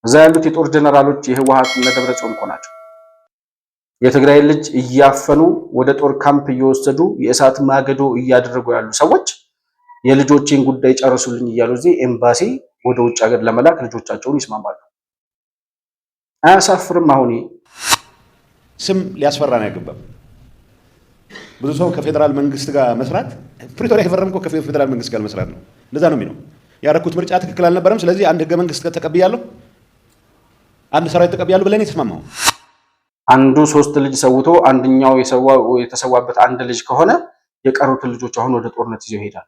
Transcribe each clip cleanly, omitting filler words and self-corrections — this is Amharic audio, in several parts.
እዛ ያሉት የጦር ጀነራሎች የህወሓት እና ደብረጽዮን እኮ ናቸው። የትግራይ ልጅ እያፈኑ ወደ ጦር ካምፕ እየወሰዱ የእሳት ማገዶ እያደረጉ ያሉ ሰዎች የልጆቼን ጉዳይ ጨርሱልኝ እያሉ እዚህ ኤምባሲ ወደ ውጭ ሀገር ለመላክ ልጆቻቸውን ይስማማሉ። አያሳፍርም? አሁን ስም ሊያስፈራ ነው ያገባው። ብዙ ሰው ከፌደራል መንግስት ጋር መስራት ፕሪቶሪያ የፈረምከው ከፌደራል መንግስት ጋር መስራት ነው። እንደዛ ነው የሚለው። ያረኩት ምርጫ ትክክል አልነበረም፣ ስለዚህ አንድ ህገ መንግስት ተቀብያለሁ፣ አንድ ሰራዊት ተቀብያለሁ ብለን የተስማማው። አንዱ 3 ልጅ ሰውቶ አንደኛው የተሰዋበት አንድ ልጅ ከሆነ የቀሩትን ልጆች አሁን ወደ ጦርነት ይዘው ይሄዳል።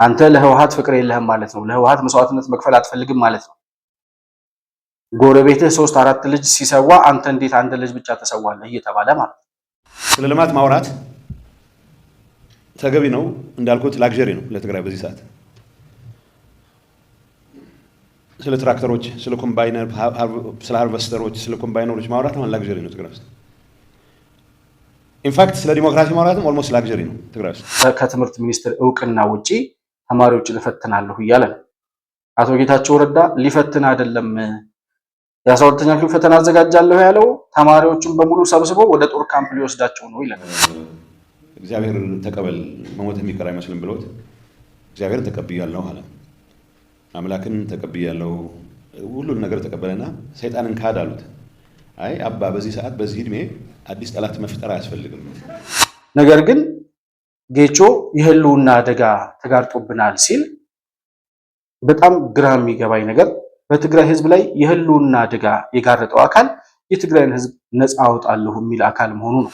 አንተ ለህወሓት ፍቅር የለህም ማለት ነው። ለህወሓት መስዋዕትነት መክፈል አትፈልግም ማለት ነው። ጎረቤትህ 3-4 ልጅ ሲሰዋ አንተ እንዴት አንድ ልጅ ብቻ ተሰዋለህ እየተባለ ማለት ነው። ስለ ልማት ማውራት ተገቢ ነው እንዳልኩት ላግዠሪ ነው ለትግራይ በዚህ ሰዓት። ስለ ትራክተሮች፣ ስለ ኮምባይነር፣ ስለ ሃርቨስተሮች፣ ስለ ኮምባይነሮች ማውራት ነው ላግዠሪ ነው ትግራይ ውስጥ። ኢንፋክት ስለ ዲሞክራሲ ማውራትም ኦልሞስት ላግዠሪ ነው ትግራይ ውስጥ። ከትምህርት ሚኒስቴር እውቅና ውጪ ተማሪዎችን እፈትናለሁ እያለ ነው አቶ ጌታቸው ረዳ። ሊፈትን አይደለም የ12ኛ ክፍል ፈተና አዘጋጃለሁ ያለው ተማሪዎቹን በሙሉ ሰብስቦ ወደ ጦር ካምፕ ሊወስዳቸው ነው ይላል። እግዚአብሔር ተቀበል መሞት የሚቀር አይመስልም ብሎት እግዚአብሔር ተቀብያለሁ አለ። አምላክን ተቀብያለሁ ሁሉን ነገር ተቀበለና ሰይጣንን ካድ አሉት። አይ አባ በዚህ ሰዓት በዚህ እድሜ አዲስ ጠላት መፍጠር አያስፈልግም። ነገር ግን ጌቾ የህልውና አደጋ ተጋርጦብናል ሲል በጣም ግራ የሚገባኝ ነገር በትግራይ ህዝብ ላይ የህልውና አደጋ የጋረጠው አካል የትግራይን ህዝብ ነፃ አወጣለሁ የሚል አካል መሆኑ ነው።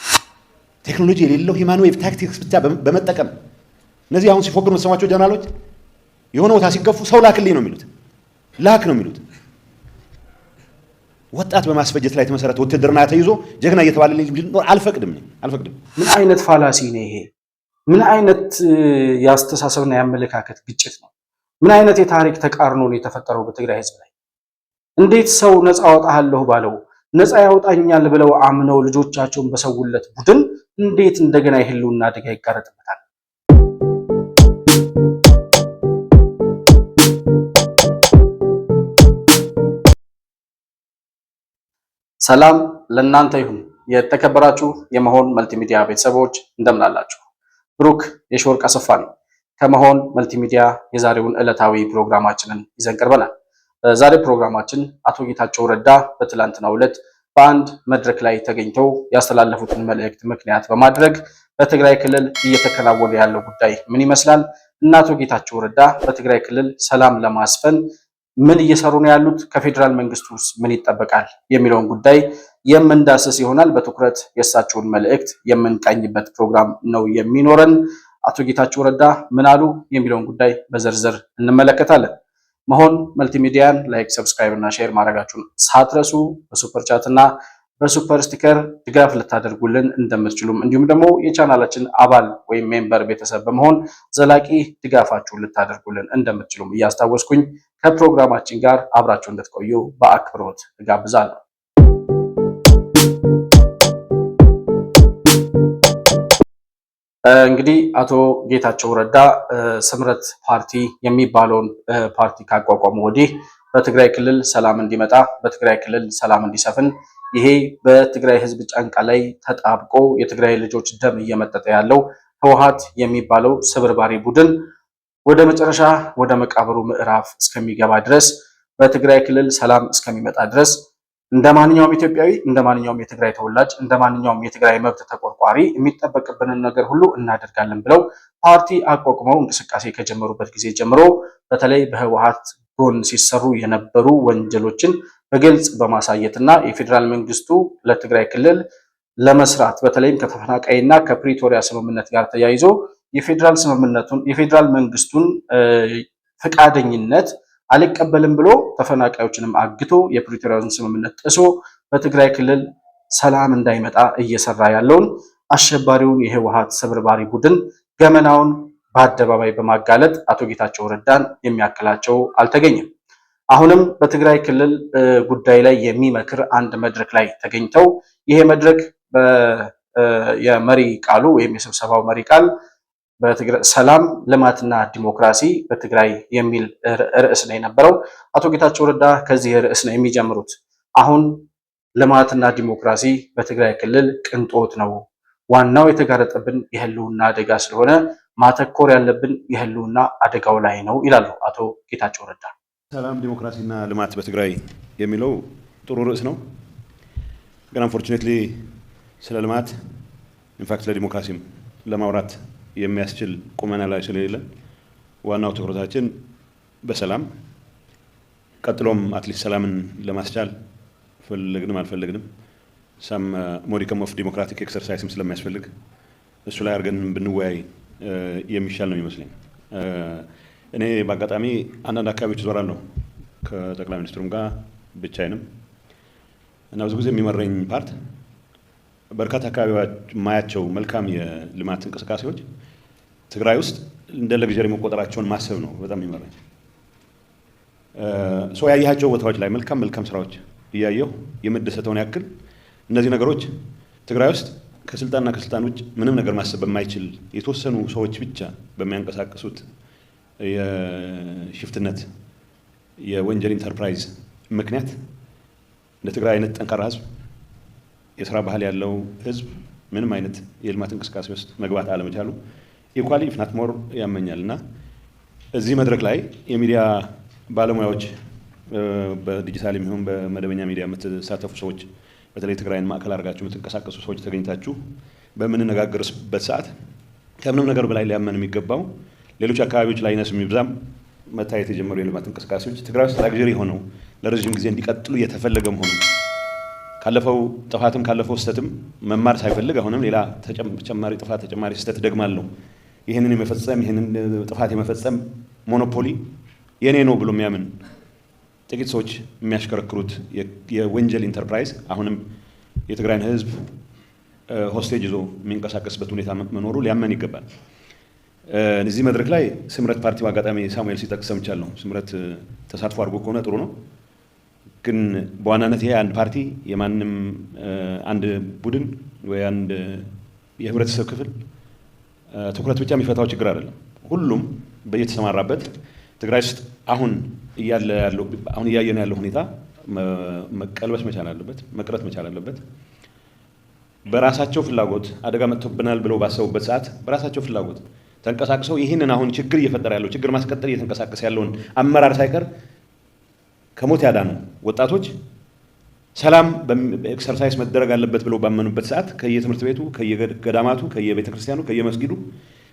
ቴክኖሎጂ የሌለው ሂማን ዌቭ ታክቲክስ ብቻ በመጠቀም እነዚህ አሁን ሲፎክሩ የምትሰማቸው ጀነራሎች የሆነ ቦታ ሲገፉ ሰው ላክልኝ ነው የሚሉት፣ ላክ ነው የሚሉት። ወጣት በማስፈጀት ላይ የተመሰረተ ውትድርና ተይዞ ጀግና እየተባለልኝ አልፈቅድም። ምን አይነት ፋላሲ ነው ይሄ? ምን አይነት የአስተሳሰብና የአመለካከት ግጭት ነው? ምን አይነት የታሪክ ተቃርኖ ነው የተፈጠረው በትግራይ ህዝብ ላይ? እንዴት ሰው ነፃ አወጣለሁ ባለው ነፃ ያወጣኛል ብለው አምነው ልጆቻቸውን በሰውለት ቡድን እንዴት እንደገና የህልውና አደጋ ይጋረጥበታል? ሰላም ለእናንተ ይሁን። የተከበራችሁ የመሆን መልቲሚዲያ ቤተሰቦች እንደምን አላችሁ? ብሩክ የሾርቅ አሰፋ ነኝ ከመሆን መልቲሚዲያ። የዛሬውን ዕለታዊ ፕሮግራማችንን ይዘን ቀርበናል። ዛሬ ፕሮግራማችን አቶ ጌታቸው ረዳ በትላንትናው ዕለት በአንድ መድረክ ላይ ተገኝተው ያስተላለፉትን መልእክት ምክንያት በማድረግ በትግራይ ክልል እየተከናወነ ያለው ጉዳይ ምን ይመስላል፣ እና አቶ ጌታቸው ረዳ በትግራይ ክልል ሰላም ለማስፈን ምን እየሰሩ ነው ያሉት፣ ከፌዴራል መንግስቱ ምን ይጠበቃል የሚለውን ጉዳይ የምንዳስስ ይሆናል። በትኩረት የእሳቸውን መልእክት የምንቃኝበት ፕሮግራም ነው የሚኖረን። አቶ ጌታቸው ረዳ ምን አሉ የሚለውን ጉዳይ በዝርዝር እንመለከታለን። መሆን መልቲሚዲያን ላይክ፣ ሰብስክራይብ እና ሼር ማድረጋችሁን ሳትረሱ በሱፐር ቻት እና በሱፐር ስቲከር ድጋፍ ልታደርጉልን እንደምትችሉም እንዲሁም ደግሞ የቻናላችን አባል ወይም ሜምበር ቤተሰብ በመሆን ዘላቂ ድጋፋችሁን ልታደርጉልን እንደምትችሉም እያስታወስኩኝ ከፕሮግራማችን ጋር አብራችሁ እንድትቆዩ በአክብሮት እጋብዛለሁ። እንግዲህ አቶ ጌታቸው ረዳ ስምረት ፓርቲ የሚባለውን ፓርቲ ካቋቋሙ ወዲህ በትግራይ ክልል ሰላም እንዲመጣ፣ በትግራይ ክልል ሰላም እንዲሰፍን፣ ይሄ በትግራይ ህዝብ ጫንቃ ላይ ተጣብቆ የትግራይ ልጆች ደም እየመጠጠ ያለው ህወሓት የሚባለው ስብርባሪ ቡድን ወደ መጨረሻ ወደ መቃብሩ ምዕራፍ እስከሚገባ ድረስ፣ በትግራይ ክልል ሰላም እስከሚመጣ ድረስ እንደማንኛውም ኢትዮጵያዊ፣ እንደማንኛውም የትግራይ ተወላጅ፣ እንደማንኛውም የትግራይ መብት ተቆርቋሪ የሚጠበቅብንን ነገር ሁሉ እናደርጋለን ብለው ፓርቲ አቋቁመው እንቅስቃሴ ከጀመሩበት ጊዜ ጀምሮ በተለይ በህወሓት ጎን ሲሰሩ የነበሩ ወንጀሎችን በግልጽ በማሳየትና የፌዴራል መንግስቱ ለትግራይ ክልል ለመስራት በተለይም ከተፈናቃይና ከፕሪቶሪያ ስምምነት ጋር ተያይዞ የፌዴራል መንግስቱን ፈቃደኝነት አልቀበልም ብሎ ተፈናቃዮችንም አግቶ የፕሪቶሪያውን ስምምነት ጥሶ በትግራይ ክልል ሰላም እንዳይመጣ እየሰራ ያለውን አሸባሪውን የህወሓት ስብርባሪ ቡድን ገመናውን በአደባባይ በማጋለጥ አቶ ጌታቸው ረዳን የሚያክላቸው አልተገኘም። አሁንም በትግራይ ክልል ጉዳይ ላይ የሚመክር አንድ መድረክ ላይ ተገኝተው ይሄ መድረክ የመሪ ቃሉ ወይም የስብሰባው መሪ ቃል በትግራይ ሰላም ልማትና ዲሞክራሲ በትግራይ የሚል ርዕስ ነው የነበረው። አቶ ጌታቸው ረዳ ከዚህ ርዕስ ነው የሚጀምሩት። አሁን ልማትና ዲሞክራሲ በትግራይ ክልል ቅንጦት ነው፣ ዋናው የተጋረጠብን የህልውና አደጋ ስለሆነ ማተኮር ያለብን የህልውና አደጋው ላይ ነው ይላሉ አቶ ጌታቸው ረዳ። ሰላም ዲሞክራሲና ልማት በትግራይ የሚለው ጥሩ ርዕስ ነው። ግን አንፎርቹኔትሊ ስለ ልማት ኢንፋክት ስለ ዲሞክራሲም ለማውራት የሚያስችል ቁመና ላይ ስለሌለ ዋናው ትኩረታችን በሰላም ቀጥሎም አትሊስት ሰላምን ለማስቻል ፈልግንም አልፈልግንም ሳም ሞዲከም ኦፍ ዲሞክራቲክ ኤክሰርሳይስም ስለሚያስፈልግ እሱ ላይ አድርገን ብንወያይ የሚሻል ነው ይመስለኝ። እኔ በአጋጣሚ አንዳንድ አካባቢዎች ዞራለሁ ከጠቅላይ ሚኒስትሩም ጋር ብቻዬንም እና ብዙ ጊዜ የሚመረኝ ፓርት በርካታ አካባቢዎች ማያቸው መልካም የልማት እንቅስቃሴዎች ትግራይ ውስጥ እንደ ለግዠሪ መቆጠራቸውን ማሰብ ነው በጣም የሚመረኝ። ሰው ያያቸው ቦታዎች ላይ መልካም ስራዎች እያየሁ የመደሰተውን ያክል እነዚህ ነገሮች ትግራይ ውስጥ ከስልጣን ውጭ ምንም ነገር ማሰብ በማይችል የተወሰኑ ሰዎች ብቻ በሚያንቀሳቅሱት የሽፍትነት የወንጀል ኢንተርፕራይዝ ምክንያት እንደ ትግራይ አይነት ጠንካራ ህዝብ የስራ ባህል ያለው ህዝብ ምንም አይነት የልማት እንቅስቃሴ ውስጥ መግባት አለመቻሉ ኢኳሊ ኢፍ ናት ሞር ያመኛልና እዚህ መድረክ ላይ የሚዲያ ባለሙያዎች በዲጂታል የሚሆን በመደበኛ ሚዲያ የምትሳተፉ ሰዎች በተለይ ትግራይን ማዕከል አድርጋችሁ የምትንቀሳቀሱ ሰዎች ተገኝታችሁ በምንነጋገርበት ሰዓት ከምንም ነገር በላይ ሊያመን የሚገባው ሌሎች አካባቢዎች ላይ ነስ የሚብዛም መታየት የጀመሩ የልማት እንቅስቃሴዎች ትግራይ ውስጥ ላግዠሪ ሆነው ለረጅም ጊዜ እንዲቀጥሉ እየተፈለገ መሆኑ ካለፈው ጥፋትም ካለፈው ስህተትም መማር ሳይፈልግ አሁንም ሌላ ተጨማሪ ጥፋት ተጨማሪ ስህተት ደግማለሁ ይህንን ጥፋት የመፈጸም ሞኖፖሊ የኔ ነው ብሎ የሚያምን ጥቂት ሰዎች የሚያሽከረክሩት የወንጀል ኢንተርፕራይዝ አሁንም የትግራይን ህዝብ ሆስቴጅ ይዞ የሚንቀሳቀስበት ሁኔታ መኖሩ ሊያመን ይገባል። እዚህ መድረክ ላይ ስምረት ፓርቲ በአጋጣሚ ሳሙኤል ሲጠቅስ ሰምቻለሁ። ስምረት ተሳትፎ አድርጎ ከሆነ ጥሩ ነው። ግን በዋናነት ይሄ አንድ ፓርቲ የማንም አንድ ቡድን ወይ አንድ የህብረተሰብ ክፍል ትኩረት ብቻ የሚፈታው ችግር አይደለም። ሁሉም በየተሰማራበት ትግራይ ውስጥ አሁን እያየን ያለው ሁኔታ መቀልበስ መቻል አለበት፣ መቅረት መቻል አለበት። በራሳቸው ፍላጎት አደጋ መጥቶብናል ብለው ባሰቡበት ሰዓት በራሳቸው ፍላጎት ተንቀሳቅሰው ይህንን አሁን ችግር እየፈጠረ ያለው ችግር ማስቀጠል እየተንቀሳቀሰ ያለውን አመራር ሳይቀር ከሞት ያዳኑ ወጣቶች ሰላም ኤክሰርሳይዝ መደረግ አለበት ብለው ባመኑበት ሰዓት ከየትምህርት ቤቱ ከየገዳማቱ ከየቤተ ክርስቲያኑ ከየመስጊዱ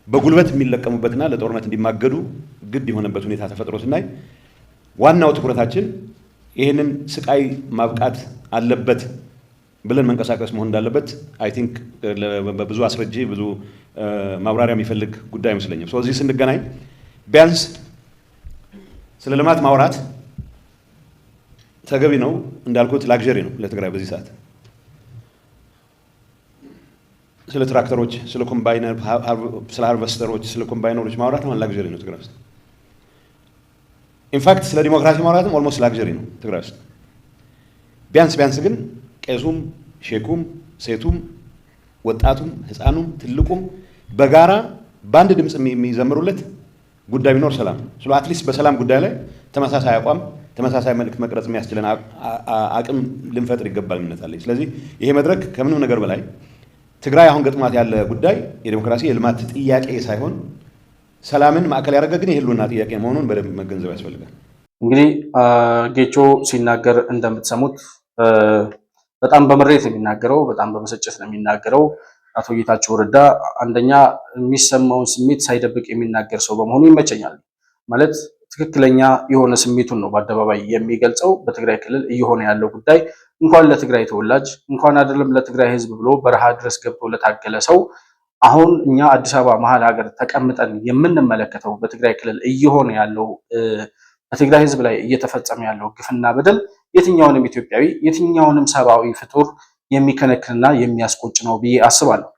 በጉልበት የሚለቀሙበትና ለጦርነት እንዲማገዱ ግድ የሆነበት ሁኔታ ተፈጥሮ ስናይ ዋናው ትኩረታችን ይህንን ስቃይ ማብቃት አለበት ብለን መንቀሳቀስ መሆን እንዳለበት አይ ቲንክ በብዙ አስረጂ ብዙ ማብራሪያ የሚፈልግ ጉዳይ አይመስለኝም። ስለዚህ ስንገናኝ ቢያንስ ስለ ልማት ማውራት ተገቢ ነው። እንዳልኩት ላግዠሪ ነው ለትግራይ በዚህ ሰዓት። ስለ ትራክተሮች፣ ስለ ኮምባይነር፣ ስለ ሃርቨስተሮች፣ ስለ ኮምባይነሮች ማውራት ማለት ላግዠሪ ነው ትግራይ ውስጥ። ኢንፋክት ስለ ዲሞክራሲ ማውራትም ኦልሞስት ላግዠሪ ነው ትግራይ ውስጥ። ቢያንስ ግን ቄሱም፣ ሼኩም፣ ሴቱም፣ ወጣቱም፣ ህፃኑም፣ ትልቁም በጋራ በአንድ ድምፅ የሚዘምሩለት ጉዳይ ቢኖር ሰላም ነው። ስለ አትሊስት በሰላም ጉዳይ ላይ ተመሳሳይ አቋም ተመሳሳይ መልእክት መቅረጽ የሚያስችለን አቅም ልንፈጥር ይገባል እምነት አለኝ። ስለዚህ ይሄ መድረክ ከምንም ነገር በላይ ትግራይ አሁን ገጥሟት ያለ ጉዳይ የዲሞክራሲ የልማት ጥያቄ ሳይሆን ሰላምን ማዕከል ያደረገ ግን የህልውና ጥያቄ መሆኑን በደንብ መገንዘብ ያስፈልጋል። እንግዲህ ጌቾ ሲናገር እንደምትሰሙት በጣም በምሬት ነው የሚናገረው፣ በጣም በመሰጨት ነው የሚናገረው። አቶ ጌታቸው ረዳ አንደኛ የሚሰማውን ስሜት ሳይደብቅ የሚናገር ሰው በመሆኑ ይመቸኛል። ማለት ትክክለኛ የሆነ ስሜቱን ነው በአደባባይ የሚገልጸው። በትግራይ ክልል እየሆነ ያለው ጉዳይ እንኳን ለትግራይ ተወላጅ እንኳን አይደለም ለትግራይ ህዝብ ብሎ በረሃ ድረስ ገብቶ ለታገለ ሰው አሁን እኛ አዲስ አበባ መሀል ሀገር ተቀምጠን የምንመለከተው በትግራይ ክልል እየሆነ ያለው በትግራይ ህዝብ ላይ እየተፈጸመ ያለው ግፍና በደል የትኛውንም ኢትዮጵያዊ የትኛውንም ሰብአዊ ፍጡር የሚከነክንና የሚያስቆጭ ነው ብዬ አስባለሁ።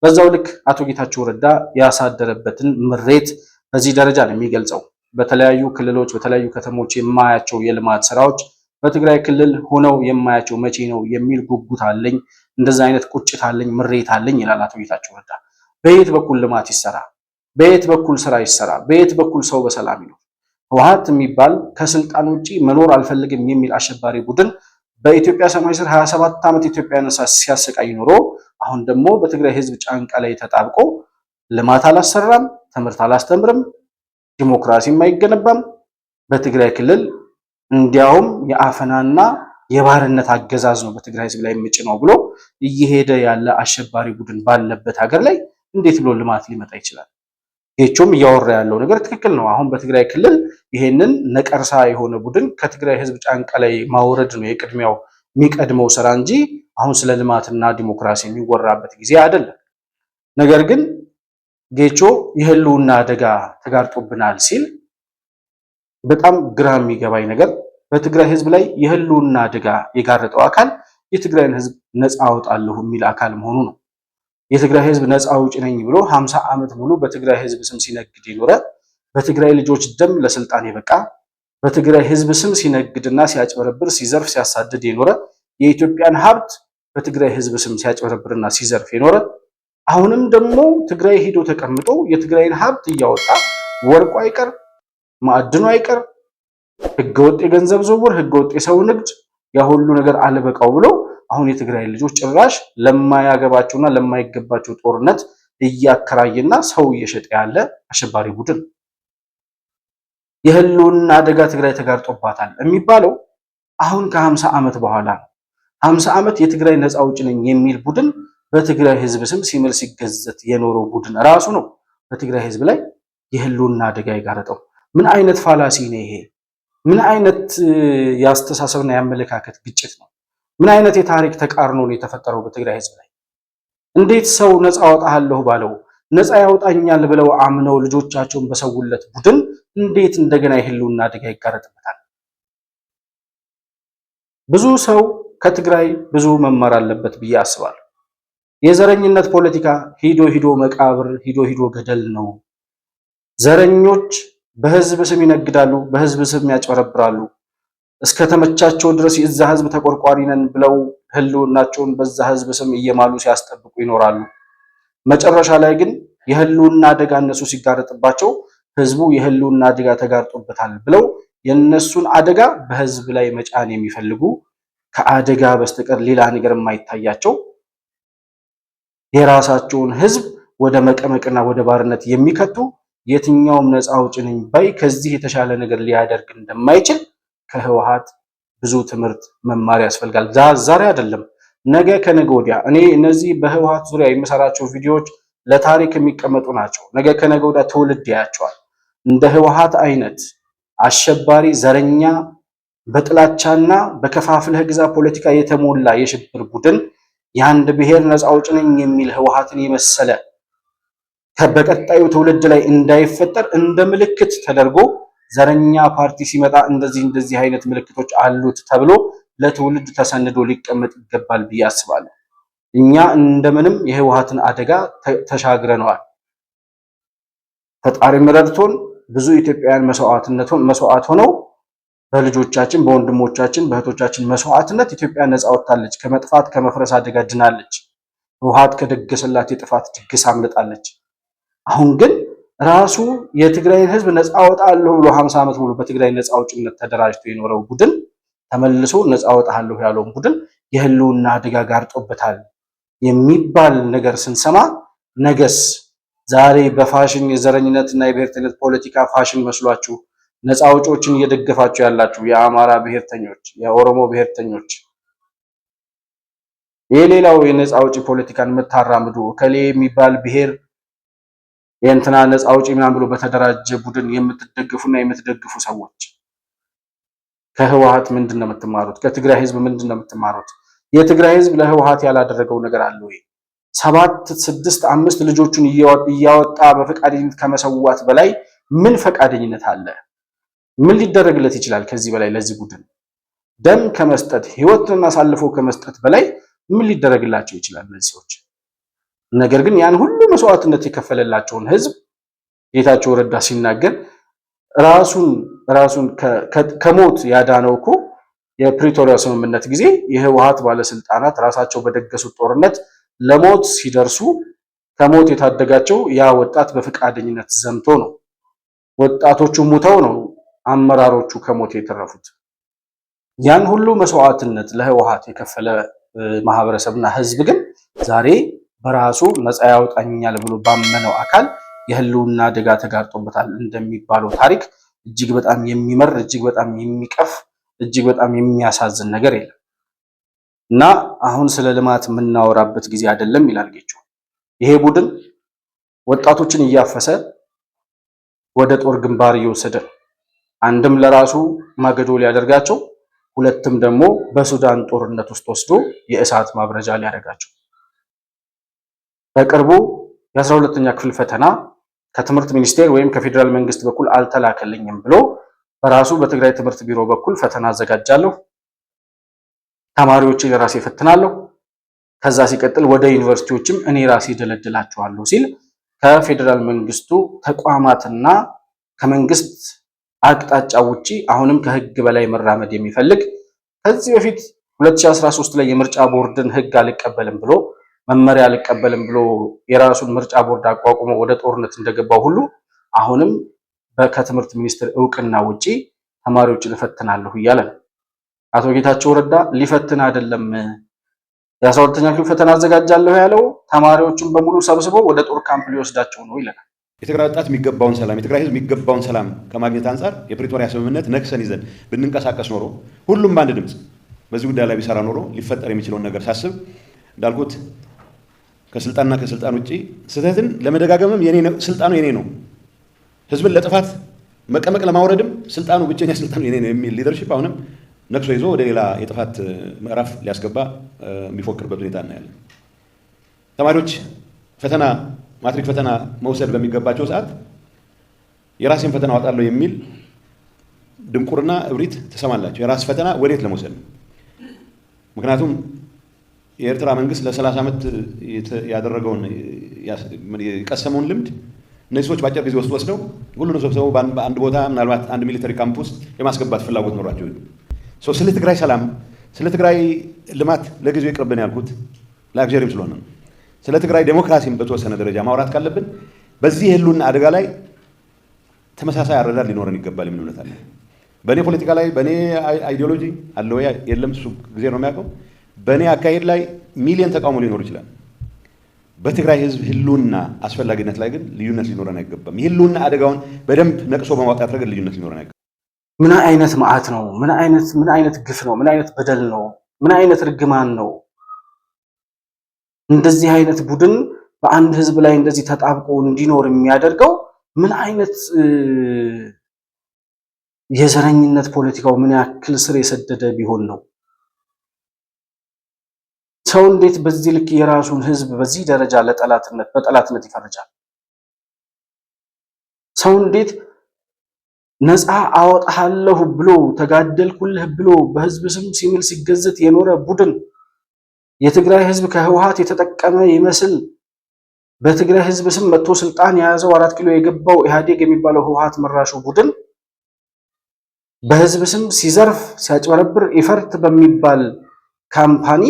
በዛው ልክ አቶ ጌታቸው ረዳ ያሳደረበትን ምሬት በዚህ ደረጃ ነው የሚገልጸው። በተለያዩ ክልሎች በተለያዩ ከተሞች የማያቸው የልማት ስራዎች በትግራይ ክልል ሆነው የማያቸው መቼ ነው የሚል ጉጉት አለኝ፣ እንደዛ አይነት ቁጭት አለኝ፣ ምሬት አለኝ ይላል አቶ ጌታቸው ረዳ። በየት በኩል ልማት ይሰራ? በየት በኩል ስራ ይሰራ? በየት በኩል ሰው በሰላም ይኖር? ህወሓት የሚባል ከስልጣን ውጪ መኖር አልፈልግም የሚል አሸባሪ ቡድን በኢትዮጵያ ሰማይ ስር 27 ዓመት ኢትዮጵያን ሲያሰቃይ ኖሮ አሁን ደግሞ በትግራይ ህዝብ ጫንቃ ላይ ተጣብቆ ልማት አላሰራም፣ ትምህርት አላስተምርም፣ ዲሞክራሲም አይገነባም፣ በትግራይ ክልል እንዲያውም የአፈናና የባርነት አገዛዝ ነው በትግራይ ህዝብ ላይ የምጭነው ብሎ እየሄደ ያለ አሸባሪ ቡድን ባለበት ሀገር ላይ እንዴት ብሎ ልማት ሊመጣ ይችላል? ጌቾም እያወራ ያለው ነገር ትክክል ነው። አሁን በትግራይ ክልል ይሄንን ነቀርሳ የሆነ ቡድን ከትግራይ ህዝብ ጫንቃ ላይ ማውረድ ነው የቅድሚያው የሚቀድመው ስራ እንጂ አሁን ስለ ልማትና ዲሞክራሲ የሚወራበት ጊዜ አይደለም። ነገር ግን ጌቾ የህልውና አደጋ ተጋርጦብናል ሲል በጣም ግራ የሚገባኝ ነገር በትግራይ ህዝብ ላይ የህልውና አደጋ የጋረጠው አካል የትግራይን ህዝብ ነፃ አወጣለሁ የሚል አካል መሆኑ ነው። የትግራይ ህዝብ ነፃ አውጪ ነኝ ብሎ 50 ዓመት ሙሉ በትግራይ ህዝብ ስም ሲነግድ የኖረ በትግራይ ልጆች ደም ለስልጣን የበቃ በትግራይ ህዝብ ስም ሲነግድና ሲያጭበረብር ሲዘርፍ ሲያሳድድ የኖረ የኢትዮጵያን ሀብት በትግራይ ህዝብ ስም ሲያጭበረብርና ሲዘርፍ የኖረ አሁንም ደግሞ ትግራይ ሄዶ ተቀምጦ የትግራይን ሀብት እያወጣ ወርቁ አይቀር ማዕድኑ አይቀር ህገወጥ የገንዘብ ዝውውር ህገወጥ የሰው ንግድ ያ ሁሉ ነገር አለበቃው ብሎ አሁን የትግራይ ልጆች ጭራሽ ለማያገባቸውና ለማይገባቸው ጦርነት እያከራየና ሰው እየሸጠ ያለ አሸባሪ ቡድን የህልውና አደጋ ትግራይ ተጋርጦባታል የሚባለው አሁን ከ50 ዓመት በኋላ ነው። 50 ዓመት የትግራይ ነፃ አውጪ ነኝ የሚል ቡድን በትግራይ ህዝብ ስም ሲምል ሲገዘት የኖረው ቡድን ራሱ ነው በትግራይ ህዝብ ላይ የህልውና አደጋ የጋረጠው። ምን አይነት ፋላሲ ነው ይሄ? ምን አይነት የአስተሳሰብና የአመለካከት ግጭት ነው? ምን አይነት የታሪክ ተቃርኖ ነው የተፈጠረው በትግራይ ህዝብ ላይ? እንዴት ሰው ነፃ አወጣለሁ ባለው ነፃ ያወጣኛል ብለው አምነው ልጆቻቸውን በሰውለት ቡድን እንዴት እንደገና የህልውና አደጋ ይጋረጥበታል? ብዙ ሰው ከትግራይ ብዙ መማር አለበት ብዬ አስባለሁ። የዘረኝነት ፖለቲካ ሂዶ ሂዶ መቃብር ሂዶ ሂዶ ገደል ነው። ዘረኞች በህዝብ ስም ይነግዳሉ፣ በህዝብ ስም ያጭበረብራሉ። እስከ ተመቻቸው ድረስ የዛ ህዝብ ተቆርቋሪ ነን ብለው ህልውናቸውን በዛ ህዝብ ስም እየማሉ ሲያስጠብቁ ይኖራሉ። መጨረሻ ላይ ግን የህልውና አደጋ እነሱ ሲጋረጥባቸው ህዝቡ የህልውና አደጋ ተጋርጦበታል ብለው የነሱን አደጋ በህዝብ ላይ መጫን የሚፈልጉ ከአደጋ በስተቀር ሌላ ነገር የማይታያቸው የራሳቸውን ህዝብ ወደ መቀመቅና ወደ ባርነት የሚከቱ የትኛውም ነፃ አውጪ ነኝ ባይ ከዚህ የተሻለ ነገር ሊያደርግ እንደማይችል ከህወሓት ብዙ ትምህርት መማር ያስፈልጋል። ዛሬ አይደለም ነገ ከነገ ወዲያ እኔ እነዚህ በህወሓት ዙሪያ የምሰራቸው ቪዲዮዎች ለታሪክ የሚቀመጡ ናቸው። ነገ ከነገ ወዲያ ትውልድ ያያቸዋል። እንደ ህወሓት አይነት አሸባሪ ዘረኛ በጥላቻና በከፋፍለህ ግዛ ፖለቲካ የተሞላ የሽብር ቡድን የአንድ ብሔር ነፃ አውጪ ነኝ የሚል ህወሓትን የመሰለ በቀጣዩ ትውልድ ላይ እንዳይፈጠር እንደ ምልክት ተደርጎ ዘረኛ ፓርቲ ሲመጣ እንደዚህ አይነት ምልክቶች አሉት ተብሎ ለትውልድ ተሰንዶ ሊቀመጥ ይገባል ብዬ አስባለሁ። እኛ እንደምንም የህወሓትን አደጋ ተሻግረነዋል። ፈጣሪም ረድቶን ብዙ ኢትዮጵያውያን መስዋዕት ሆነው በልጆቻችን በወንድሞቻችን በእህቶቻችን መስዋዕትነት ኢትዮጵያ ነፃ ወጥታለች። ከመጥፋት ከመፍረስ አደጋ ድናለች። ህወሓት ከደገሰላት የጥፋት ድግስ አምልጣለች። አሁን ግን ራሱ የትግራይን ህዝብ ነፃ አወጣለሁ ብሎ 50 ዓመት ሙሉ በትግራይ ነፃ አውጭነት ተደራጅቶ የኖረው ቡድን ተመልሶ ነፃ አወጣለሁ ያለውን ቡድን የህልውና አደጋ ጋርጦበታል የሚባል ነገር ስንሰማ ነገስ ዛሬ በፋሽን የዘረኝነትና የብሔርተኝነት ፖለቲካ ፋሽን መስሏችሁ ነፃ አውጪዎችን እየደገፋችሁ ያላችሁ የአማራ ብሔርተኞች፣ የኦሮሞ ብሔርተኞች፣ የሌላው የነፃ አውጪ ፖለቲካን የምታራምዱ ከሌ የሚባል ብሔር የእንትና ነፃ አውጪ ምናምን ብሎ በተደራጀ ቡድን የምትደግፉና የምትደግፉ ሰዎች ከህወሓት ምንድን ነው የምትማሩት? ከትግራይ ህዝብ ምንድን ነው የምትማሩት? የትግራይ ህዝብ ለህወሓት ያላደረገው ነገር አለ ወይ? 7 6 5 ልጆቹን እያወጣ በፈቃደኝነት ከመሰዋት በላይ ምን ፈቃደኝነት አለ? ምን ሊደረግለት ይችላል? ከዚህ በላይ ለዚህ ቡድን ደም ከመስጠት ህይወትን አሳልፎ ከመስጠት በላይ ምን ሊደረግላቸው ይችላል እነዚህ ሰዎች? ነገር ግን ያን ሁሉ መስዋዕትነት የከፈለላቸውን ህዝብ ጌታቸው ረዳ ሲናገር ራሱን ከሞት ያዳነው እኮ የፕሪቶሪያ ስምምነት ጊዜ የህወሓት ባለስልጣናት ራሳቸው በደገሱት ጦርነት ለሞት ሲደርሱ ከሞት የታደጋቸው ያ ወጣት በፈቃደኝነት ዘምቶ ነው። ወጣቶቹ ሙተው ነው አመራሮቹ ከሞት የተረፉት። ያን ሁሉ መስዋዕትነት ለህወሓት የከፈለ ማህበረሰብና ህዝብ ግን ዛሬ በራሱ ነፃ ያወጣኛል ብሎ ባመነው አካል የህልውና አደጋ ተጋርጦበታል እንደሚባለው ታሪክ እጅግ በጣም የሚመር እጅግ በጣም የሚቀፍ እጅግ በጣም የሚያሳዝን ነገር የለም እና አሁን ስለ ልማት የምናወራበት ጊዜ አይደለም ይላል ጌቾ። ይሄ ቡድን ወጣቶችን እያፈሰ ወደ ጦር ግንባር እየወሰደ አንድም ለራሱ ማገዶ ሊያደርጋቸው፣ ሁለትም ደግሞ በሱዳን ጦርነት ውስጥ ወስዶ የእሳት ማብረጃ ሊያደርጋቸው። በቅርቡ የ12ኛ ክፍል ፈተና ከትምህርት ሚኒስቴር ወይም ከፌዴራል መንግስት በኩል አልተላከልኝም ብሎ በራሱ በትግራይ ትምህርት ቢሮ በኩል ፈተና አዘጋጃለሁ፣ ተማሪዎችን ለራሴ ፈትናለሁ፣ ከዛ ሲቀጥል ወደ ዩኒቨርሲቲዎችም እኔ ራሴ ደለድላቸዋለሁ ሲል ከፌዴራል መንግስቱ ተቋማትና ከመንግስት አቅጣጫ ውጪ አሁንም ከህግ በላይ መራመድ የሚፈልግ ከዚህ በፊት 2013 ላይ የምርጫ ቦርድን ህግ አልቀበልም ብሎ መመሪያ አልቀበልም ብሎ የራሱን ምርጫ ቦርድ አቋቁሞ ወደ ጦርነት እንደገባው ሁሉ አሁንም ከትምህርት ሚኒስቴር እውቅና ውጪ ተማሪዎችን እፈትናለሁ እያለ ነው። አቶ ጌታቸው ረዳ ሊፈትን አይደለም የ12ኛ ክፍል ፈተና አዘጋጃለሁ ያለው ተማሪዎችን በሙሉ ሰብስቦ ወደ ጦር ካምፕ ሊወስዳቸው ነው ይለናል። የትግራይ ወጣት የሚገባውን ሰላም የትግራይ ህዝብ የሚገባውን ሰላም ከማግኘት አንጻር የፕሪቶሪያ ስምምነት ነክሰን ይዘን ብንንቀሳቀስ ኖሮ ሁሉም በአንድ ድምፅ በዚህ ጉዳይ ላይ ቢሰራ ኖሮ ሊፈጠር የሚችለውን ነገር ሳስብ እንዳልኩት ከስልጣንና ከስልጣን ውጪ ስህተትን ለመደጋገምም ስልጣኑ የኔ ነው፣ ህዝብን ለጥፋት መቀመቅ ለማውረድም ስልጣኑ ብቸኛ ስልጣኑ የኔ ነው የሚል ሊደርሺፕ አሁንም ነክሶ ይዞ ወደ ሌላ የጥፋት ምዕራፍ ሊያስገባ የሚፎክርበት ሁኔታ እናያለን። ተማሪዎች ፈተና ማትሪክ ፈተና መውሰድ በሚገባቸው ሰዓት የራሴን ፈተና አወጣለሁ የሚል ድንቁርና እብሪት ተሰማላቸው። የራስ ፈተና ወዴት ለመውሰድ ነው? ምክንያቱም የኤርትራ መንግስት ለ30 ዓመት ያደረገውን የቀሰመውን ልምድ እነዚህ ሰዎች በአጭር ጊዜ ውስጥ ወስደው ሁሉንም ሰብስበው በአንድ ቦታ ምናልባት አንድ ሚሊተሪ ካምፕ ውስጥ የማስገባት ፍላጎት ኖሯቸው ስለ ትግራይ ሰላም ስለ ትግራይ ልማት ለጊዜው ይቅርብን ያልኩት ላግዠሪም ስለሆነ ነው። ስለ ትግራይ ዴሞክራሲን በተወሰነ ደረጃ ማውራት ካለብን በዚህ የህልውና አደጋ ላይ ተመሳሳይ አረዳድ ሊኖረን ይገባል የሚል እምነት አለ። በእኔ ፖለቲካ ላይ በእኔ አይዲዮሎጂ አለ ወይ የለም እሱ ጊዜ ነው የሚያውቀው። በእኔ አካሄድ ላይ ሚሊዮን ተቃውሞ ሊኖር ይችላል። በትግራይ ህዝብ ህልውና አስፈላጊነት ላይ ግን ልዩነት ሊኖረን አይገባም። የህልውና አደጋውን በደንብ ነቅሶ በማውጣት ረገድ ልዩነት ሊኖረን አይገባም። ምን አይነት መዓት ነው? ምን አይነት ግፍ ነው? ምን አይነት በደል ነው? ምን አይነት ርግማን ነው? እንደዚህ አይነት ቡድን በአንድ ህዝብ ላይ እንደዚህ ተጣብቆ እንዲኖር የሚያደርገው ምን አይነት የዘረኝነት ፖለቲካው ምን ያክል ስር የሰደደ ቢሆን ነው? ሰው እንዴት በዚህ ልክ የራሱን ህዝብ በዚህ ደረጃ በጠላትነት ይፈርጃል? ሰው እንዴት ነፃ አወጣለሁ ብሎ ተጋደልኩልህ ብሎ በህዝብ ስም ሲምል ሲገዘት የኖረ ቡድን የትግራይ ህዝብ ከህወሓት የተጠቀመ ይመስል በትግራይ ህዝብ ስም መጥቶ ስልጣን የያዘው 4 ኪሎ የገባው ኢህአዴግ የሚባለው ህወሓት መራሹ ቡድን በህዝብ ስም ሲዘርፍ ሲያጭበረብር ኢፈርት በሚባል ካምፓኒ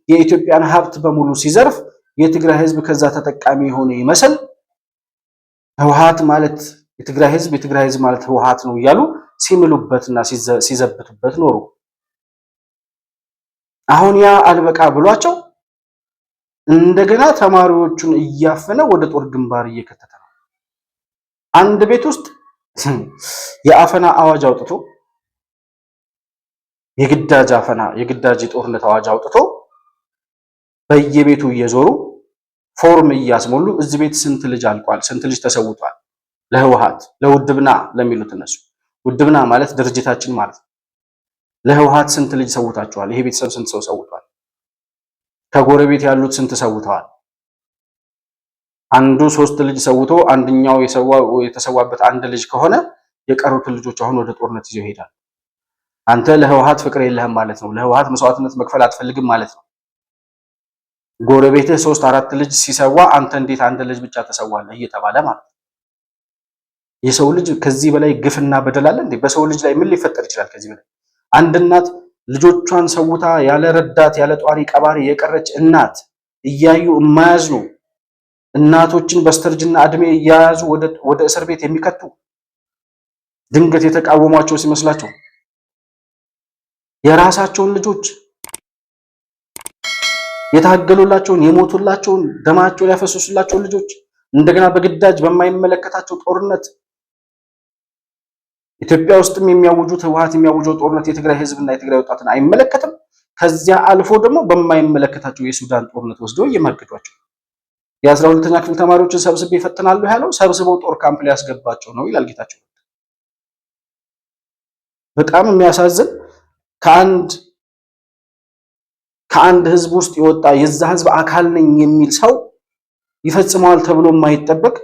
የኢትዮጵያን ሀብት በሙሉ ሲዘርፍ የትግራይ ህዝብ ከዛ ተጠቃሚ የሆነ ይመስል ህወሓት ማለት የትግራይ ህዝብ ማለት ህወሓት ነው እያሉ ሲምሉበትና ሲዘብቱበት ኖሩ። አሁን ያ አልበቃ ብሏቸው እንደገና ተማሪዎቹን እያፈነ ወደ ጦር ግንባር እየከተተ ነው። አንድ ቤት ውስጥ የአፈና አዋጅ አውጥቶ የግዳጅ ጦርነት አዋጅ አውጥቶ በየቤቱ እየዞሩ ፎርም እያስሞሉ እዚህ ቤት ስንት ልጅ አልቋል፣ ስንት ልጅ ተሰውቷል ለህወሓት ለውድብና ለሚሉት እነሱ ውድብና ማለት ድርጅታችን ማለት ነው። ለህወሓት ስንት ልጅ ሰውታቸዋል? ይሄ ቤተሰብ ስንት ሰው ሰውቷል? ከጎረቤት ያሉት ስንት ሰውተዋል? አንዱ 3 ልጅ ሰውቶ አንደኛው የተሰዋበት አንድ ልጅ ከሆነ የቀሩትን ልጆች አሁን ወደ ጦርነት ይዘው ይሄዳል። አንተ ለህወሓት ፍቅር የለህም ማለት ነው። ለህወሓት መስዋዕትነት መክፈል አትፈልግም ማለት ነው። ጎረቤትህ 3-4 ልጅ ሲሰዋ አንተ እንዴት አንድ ልጅ ብቻ ተሰዋለህ እየተባለ ማለት ነው። የሰው ልጅ ከዚህ በላይ ግፍና በደል አለ እንዴ? በሰው ልጅ ላይ ምን ሊፈጠር ይችላል ከዚህ በላይ? አንድ እናት ልጆቿን ሰውታ ያለ ረዳት ያለ ጧሪ ቀባሪ የቀረች እናት እያዩ የማያዝኑ እናቶችን በስተርጅና እድሜ እያያዙ ወደ እስር ቤት የሚከቱ ድንገት የተቃወሟቸው ሲመስላቸው የራሳቸውን ልጆች የታገሉላቸውን የሞቱላቸውን ደማቸውን ያፈሰሱላቸውን ልጆች እንደገና በግዳጅ በማይመለከታቸው ጦርነት ኢትዮጵያ ውስጥም የሚያውጁት ህወሓት የሚያውጀው ጦርነት የትግራይ ህዝብና የትግራይ ወጣትን አይመለከትም። ከዚያ አልፎ ደግሞ በማይመለከታቸው የሱዳን ጦርነት ወስደው እየማገዷቸው የ12ኛ ክፍል ተማሪዎችን ሰብስቤ ይፈትናሉ ያለው ሰብስበው ጦር ካምፕ ሊያስገባቸው ነው ይላል ጌታቸው። በጣም የሚያሳዝን ከአንድ ህዝብ ውስጥ የወጣ የዛ ህዝብ አካል ነኝ የሚል ሰው ይፈጽመዋል ተብሎ የማይጠበቅ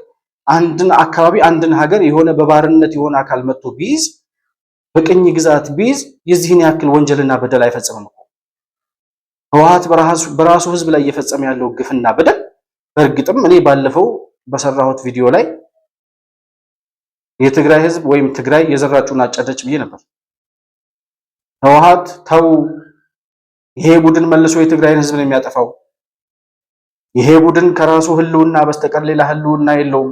አንድን አካባቢ አንድን ሀገር የሆነ በባርነት የሆነ አካል መጥቶ ቢይዝ በቅኝ ግዛት ቢይዝ የዚህን ያክል ወንጀልና በደል አይፈጽምም እኮ። ህወሓት በራሱ ህዝብ ላይ እየፈጸመ ያለው ግፍና በደል በእርግጥም እኔ ባለፈው በሰራሁት ቪዲዮ ላይ የትግራይ ህዝብ ወይም ትግራይ የዘራችውን አጨደች ብዬ ነበር። ህወሓት ተው፣ ይሄ ቡድን መልሶ የትግራይን ህዝብ ነው የሚያጠፋው። ይሄ ቡድን ከራሱ ህልውና በስተቀር ሌላ ህልውና የለውም።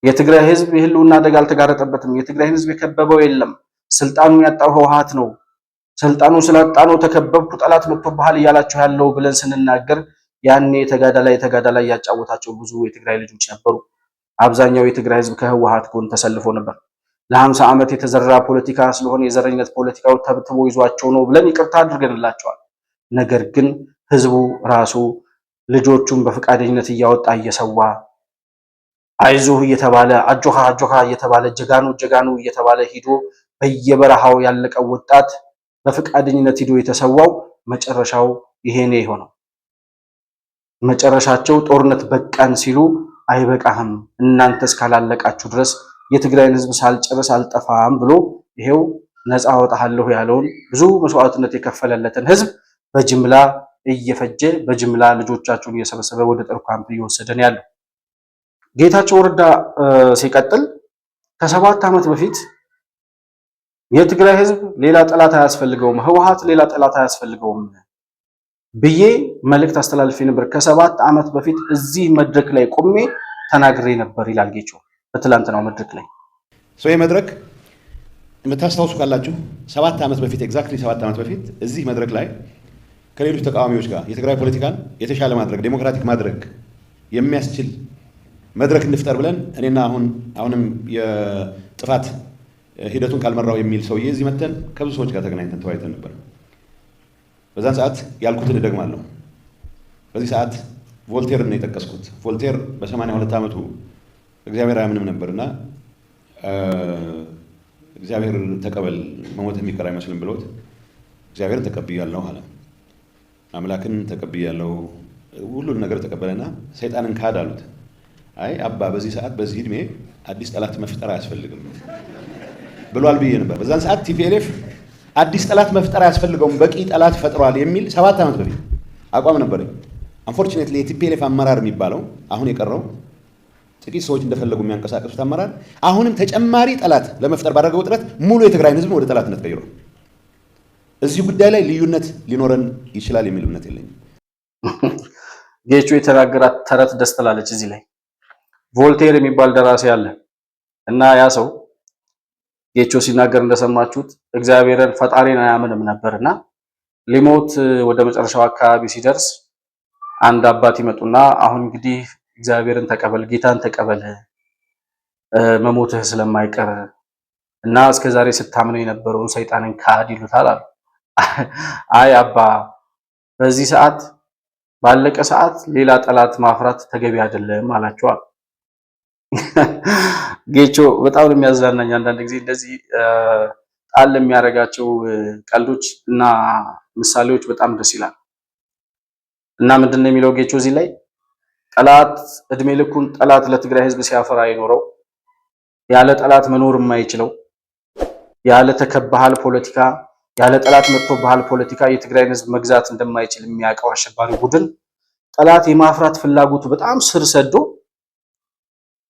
የትግራይ ህዝብ የህልውና አደጋ አልተጋረጠበትም። የትግራይ ህዝብ የከበበው የለም። ስልጣኑን ያጣው ህወሓት ነው። ስልጣኑን ስላጣነው ተከበብኩ፣ ጠላት መጥቶብሃል እያላችሁ ያለው ብለን ስንናገር ያኔ የተጋዳላይ ያጫወታቸው ብዙ የትግራይ ልጆች ነበሩ። አብዛኛው የትግራይ ህዝብ ከህወሓት ጎን ተሰልፎ ነበር። ለ50 ዓመት የተዘራ ፖለቲካ ስለሆነ የዘረኝነት ፖለቲካው ተብትቦ ይዟቸው ነው ብለን ይቅርታ አድርገንላቸዋል። ነገር ግን ህዝቡ ራሱ ልጆቹን በፈቃደኝነት እያወጣ እየሰዋ አይዞህ እየተባለ አጆሃ እየተባለ ጀጋኑ እየተባለ ሂዶ በየበረሃው ያለቀው ወጣት በፈቃደኝነት ሂዶ የተሰዋው መጨረሻው ይሄ ነው የሆነው። መጨረሻቸው ጦርነት በቃን ሲሉ አይበቃህም እናንተ እስካላለቃችሁ ድረስ የትግራይን ህዝብ ሳልጨርስ አልጠፋም ብሎ ይሄው ነፃ አወጣለሁ ያለውን ብዙ መስዋዕትነት የከፈለለትን ህዝብ በጅምላ እየፈጀ በጅምላ ልጆቻቸውን እየሰበሰበ ወደ ጦር ካምፕ እየወሰደን ያለው ጌታቸው ረዳ ሲቀጥል ከ7 ዓመት በፊት የትግራይ ህዝብ ሌላ ጠላት አያስፈልገውም፣ ህወሓት ሌላ ጠላት አያስፈልገውም ብዬ መልእክት አስተላልፌ ነበር። ከ7 ዓመት በፊት እዚህ መድረክ ላይ ቆሜ ተናግሬ ነበር ይላል ጌቾ በትላንትናው መድረክ ላይ። ይህ መድረክ የምታስታውሱ ካላችሁ 7 ዓመት በፊት ኤግዛክትሊ 7 ዓመት በፊት እዚህ መድረክ ላይ ከሌሎች ተቃዋሚዎች ጋር የትግራይ ፖለቲካን የተሻለ ማድረግ ዴሞክራቲክ ማድረግ የሚያስችል መድረክ እንፍጠር ብለን እኔና አሁንም የጥፋት ሂደቱን ካልመራው የሚል ሰውዬ እዚህ መተን ከብዙ ሰዎች ጋር ተገናኝተን ተወያይተን ነበር። በዛን ሰዓት ያልኩትን እደግማለሁ። በዚህ ሰዓት ቮልቴርን ነው የጠቀስኩት። ቮልቴር በ82 ዓመቱ እግዚአብሔር አያምንም ነበርና እግዚአብሔር ተቀበል መሞት የሚቀር አይመስልም ብሎት እግዚአብሔርን ተቀብያለሁ አለ። አምላክን ተቀብያለሁ ሁሉን ነገር ተቀበለና ሰይጣንን ካድ አሉት። አይ አባ በዚህ ሰዓት በዚህ እድሜ አዲስ ጠላት መፍጠር አያስፈልግም ብሏል ብዬ ነበር። በዛን ሰዓት ቲፒኤልኤፍ አዲስ ጠላት መፍጠር አያስፈልገውም በቂ ጠላት ፈጥሯል የሚል 7 ዓመት በፊት አቋም ነበረኝ። አንፎርቹኔትሊ የቲፒኤልኤፍ አመራር የሚባለው አሁን የቀረው ጥቂት ሰዎች እንደፈለጉ የሚያንቀሳቀሱት አመራር አሁንም ተጨማሪ ጠላት ለመፍጠር ባደረገው ጥረት ሙሉ የትግራይን ህዝብ ወደ ጠላትነት ቀይሯል። እዚህ ጉዳይ ላይ ልዩነት ሊኖረን ይችላል የሚል እምነት የለኝም። ጌቾ የተናገራት ተረት ደስ ትላለች። እዚህ ላይ ቮልቴር የሚባል ደራሲ አለ እና ያ ሰው ጌቾ ሲናገር እንደሰማችሁት እግዚአብሔርን ፈጣሪን አያምንም ነበርና ሊሞት ወደ መጨረሻው አካባቢ ሲደርስ አንድ አባት ይመጡና አሁን እንግዲህ እግዚአብሔርን ተቀበል፣ ጌታን ተቀበል መሞትህ ስለማይቀር እና እስከዛሬ ስታምነው የነበረውን ሰይጣንን ካድ ይሉታል አሉ። አይ አባ በዚህ ሰዓት ባለቀ ሰዓት ሌላ ጠላት ማፍራት ተገቢ አይደለም አላቸዋል። ጌቾ በጣም የሚያዝናናኝ አንዳንድ ጊዜ እንደዚህ ጣል የሚያደርጋቸው ቀልዶች እና ምሳሌዎች በጣም ደስ ይላል። እና ምንድነው የሚለው ጌቾ እዚህ ላይ ጠላት እድሜ ልኩን ጠላት ለትግራይ ህዝብ ሲያፈራ የኖረው ያለ ጠላት መኖር የማይችለው ያለ ተከባሃል ፖለቲካ ያለ ጠላት መጥቶብሃል ፖለቲካ የትግራይን ህዝብ መግዛት እንደማይችል የሚያውቀው አሸባሪ ቡድን ጠላት የማፍራት ፍላጎቱ በጣም ስር ሰዶ